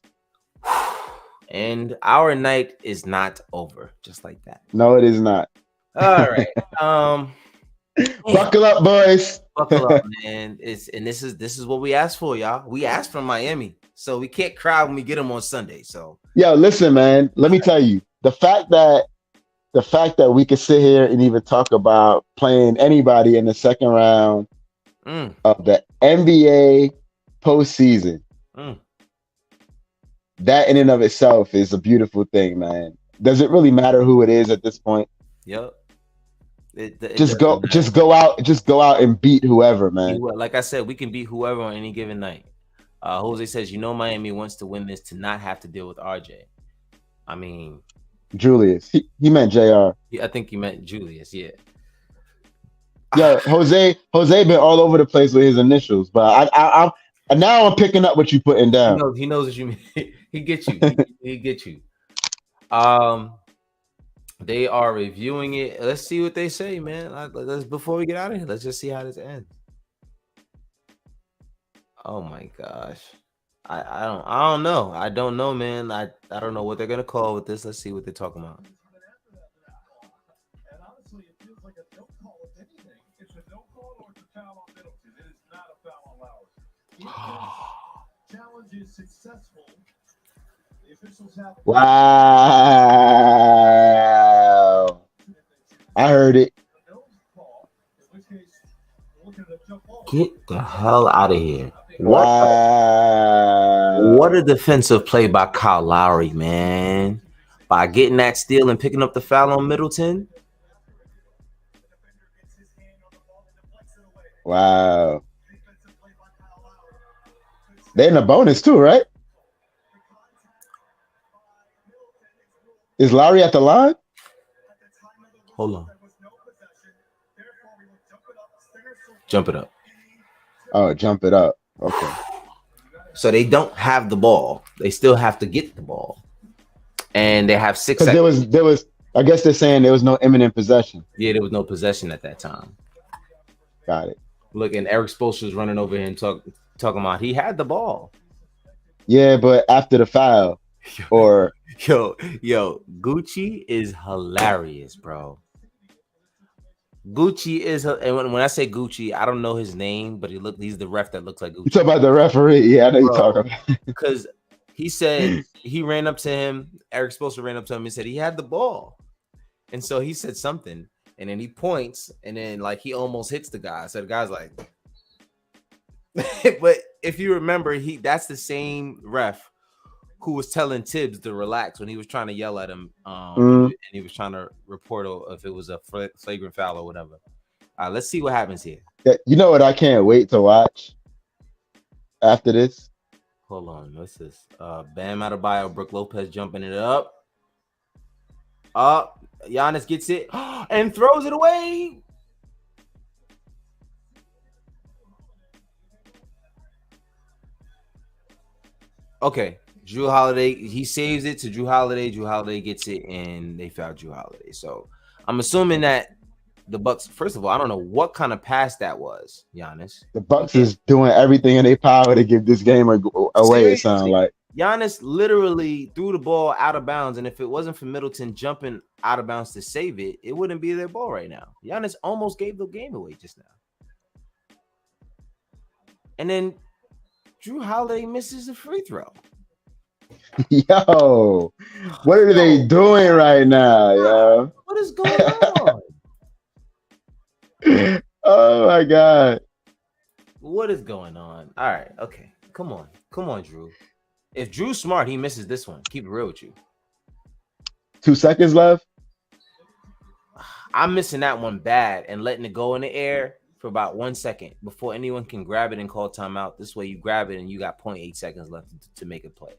And our night is not over, just like that. No, it is not. All right. Buckle up, boys. Buckle up, man. This is what we asked for, y'all. We asked for Miami, so we can't cry when we get them on Sunday. So, yo, listen, man. Let me tell you, the fact that we could sit here and even talk about playing anybody in the second round of the NBA postseason, that in and of itself is a beautiful thing, man. Does it really matter who it is at this point? Yep. Just go out and beat whoever, man. Like I said, we can beat whoever on any given night. Jose says, Miami wants to win this to not have to deal with RJ. I mean, Julius. He meant JR. I think he meant Julius. Yeah. Yeah, Jose been all over the place with his initials, but I'm picking up what you putting down. He knows what you mean. He gets you. he gets you. They are reviewing it. Let's see what they say, man. Let's before we get out of here. Let's just see how this ends. Oh my gosh, I don't know. I don't know, man. I don't know what they're gonna call with this. Let's see what they're talking about. Challenge is successful. Wow. I heard it. Get the hell out of here. Wow. What a defensive play by Kyle Lowry, man. By getting that steal and picking up the foul on Middleton. Wow. They're in the bonus too, right? Is Lowry at the line? Hold on. Jump it up. Oh, jump it up. Okay. So they don't have the ball. They still have to get the ball. And they have 6 seconds. There was I guess they're saying there was no imminent possession. Yeah, there was no possession at that time. Got it. Look, and Eric Spoelstra's running over here and talking about he had the ball. Yeah, but after the foul, or yo, Gucci is hilarious, bro. Gucci is, and when I say Gucci, I don't know his name, but he's the ref that looks like Gucci. You talking about the referee? Yeah, I know you're talking about. Because he said he ran up to him. Eric Spoelstra ran up to him and said he had the ball, and so he said something, and then he points, and then like he almost hits the guy. So the guy's like, but if you remember, that's the same ref who was telling Tibbs to relax when he was trying to yell at him, and he was trying to report if it was a flagrant foul or whatever. Let's see what happens here. Yeah, you know what? I can't wait to watch after this. Hold on, what's this? Bam Adebayo, Brook Lopez jumping it up. Giannis gets it and throws it away. Okay. Drew Holiday, he saves it to Drew Holiday. Drew Holiday gets it, and they foul Drew Holiday. So I'm assuming that the Bucks, first of all, I don't know what kind of pass that was, Giannis. The Bucks is doing everything in their power to give this game away. Seriously? It sounds like Giannis literally threw the ball out of bounds, and if it wasn't for Middleton jumping out of bounds to save it, it wouldn't be their ball right now. Giannis almost gave the game away just now. And then Drew Holiday misses a free throw. Yo, what are they doing right now, yo? What is going on? Oh my God. What is going on? All right, okay. Come on, Drew. If Drew's smart, he misses this one. Keep it real with you. 2 seconds left. I'm missing that one bad and letting it go in the air for about 1 second before anyone can grab it and call timeout. This way you grab it and you got 0.8 seconds left to make a play.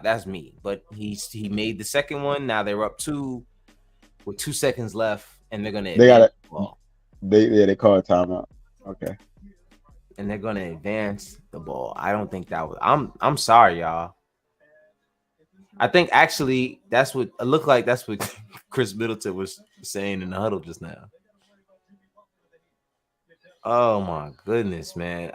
That's me, but he made the second one. Now they're up 2 with 2 seconds left, and they're gonna. They got it. They call a timeout. Okay. And they're gonna advance the ball. I don't think that was. I'm sorry, y'all. I think actually that's what it looked like. That's what Chris Middleton was saying in the huddle just now. Oh my goodness, man.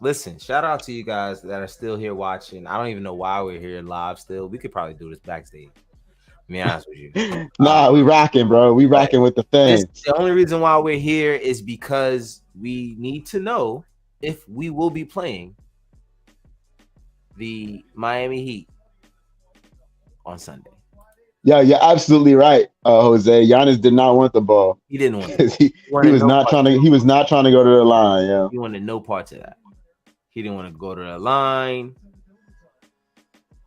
Listen, shout out to you guys that are still here watching. I don't even know why we're here live still. We could probably do this backstage. To be honest with you. Nah, we rocking, bro. We rocking with the fans. The only reason why we're here is because we need to know if we will be playing the Miami Heat on Sunday. Yeah, you're absolutely right, Jose. Giannis did not want the ball. He didn't want it. he was not trying to. He was not trying to go to the line. Yeah, he wanted no parts of that. He didn't want to go to the line.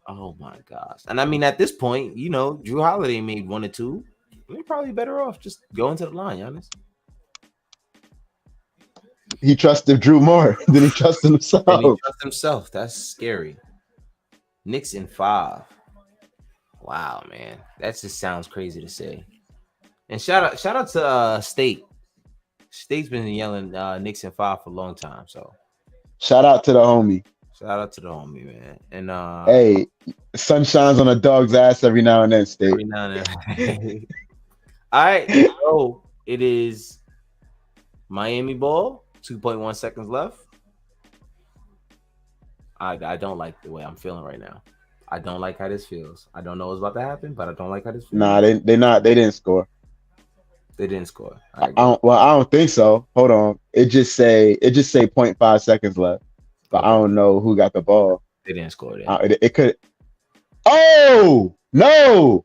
Oh my gosh! And I mean, at this point, you know, Drew Holiday made 1 or 2. We're probably better off just going to the line, Giannis. He trusted Drew more than he trusted himself. And he trusts himself. That's scary. Knicks in 5. Wow, man, that just sounds crazy to say. And shout out to State. State's been yelling Knicks in 5 for a long time. So shout out to the homie. Shout out to the homie, man. And hey, sun shines on a dog's ass every now and then, State. Every now and then. All right, so it is Miami ball. 2.1 seconds left. I don't like the way I'm feeling right now. I don't like how this feels. I don't know what's about to happen, but I don't like how this feels. Nah, they didn't score. They didn't score. I don't think so. Hold on. It just say 0.5 seconds left. But I don't know who got the ball. They didn't score it could. Oh no,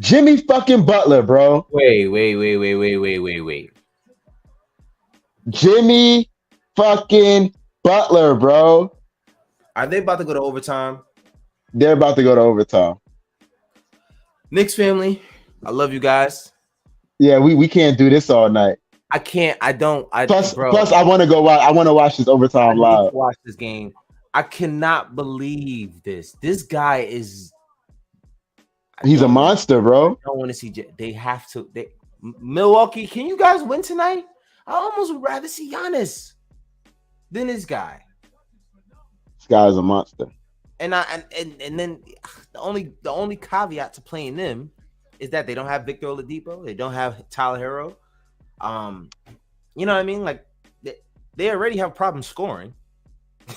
Jimmy fucking Butler, bro. Wait. Jimmy fucking Butler, bro. Are they about to go to overtime? They're about to go to overtime. Knicks family, I love you guys. Yeah, we can't do this all night. I can't. Plus, I want to go watch. I want to watch this overtime live. Watch this game. I cannot believe this. This guy is. He's a monster, bro. I don't want to see. They have to. Milwaukee, can you guys win tonight? I almost would rather see Giannis than this guy. This guy's a monster. And then the only caveat to playing them is that they don't have Victor Oladipo. They don't have Tyler Hero. You know what I mean? Like they already have problems scoring.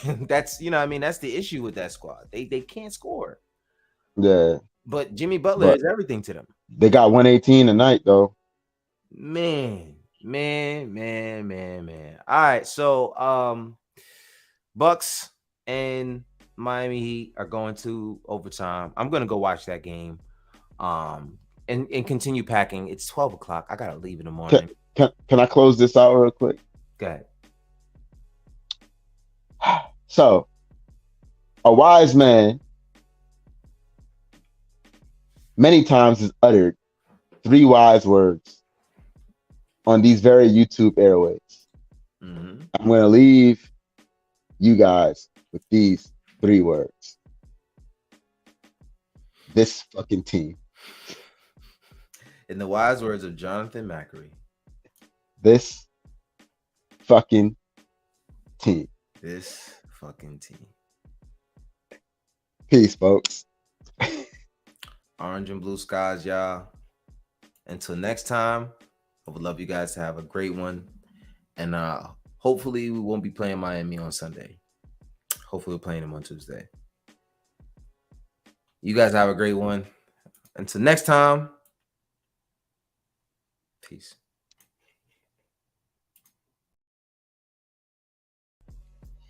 That's that's the issue with that squad. They can't score. Yeah. But Jimmy Butler is everything to them. They got 118 tonight though. Man. All right, so Bucks and Miami Heat are going to overtime. I'm gonna go watch that game. And continue packing. It's 12 o'clock. I gotta leave in the morning. Can I close this out real quick? Go ahead. So, a wise man many times has uttered 3 wise words on these very YouTube airways. Mm-hmm. I'm going to leave you guys with these 3 words. This fucking team. In the wise words of Jonathan Macri. This fucking team. This fucking team. Peace, folks. Orange and blue skies, y'all. Until next time, I would love you guys to have a great one. And hopefully we won't be playing Miami on Sunday. Hopefully we're playing them on Tuesday. You guys have a great one. Until next time, peace.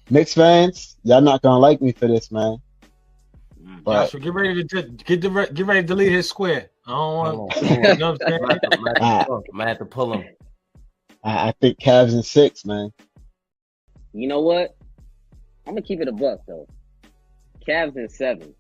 Knicks fans, y'all not gonna like me for this, man. But Joshua, get ready to delete his square. I don't want. You know what I'm saying? I might have to pull him. I think Cavs in 6, man. You know what? I'm gonna keep it a buck though. Cavs in 7.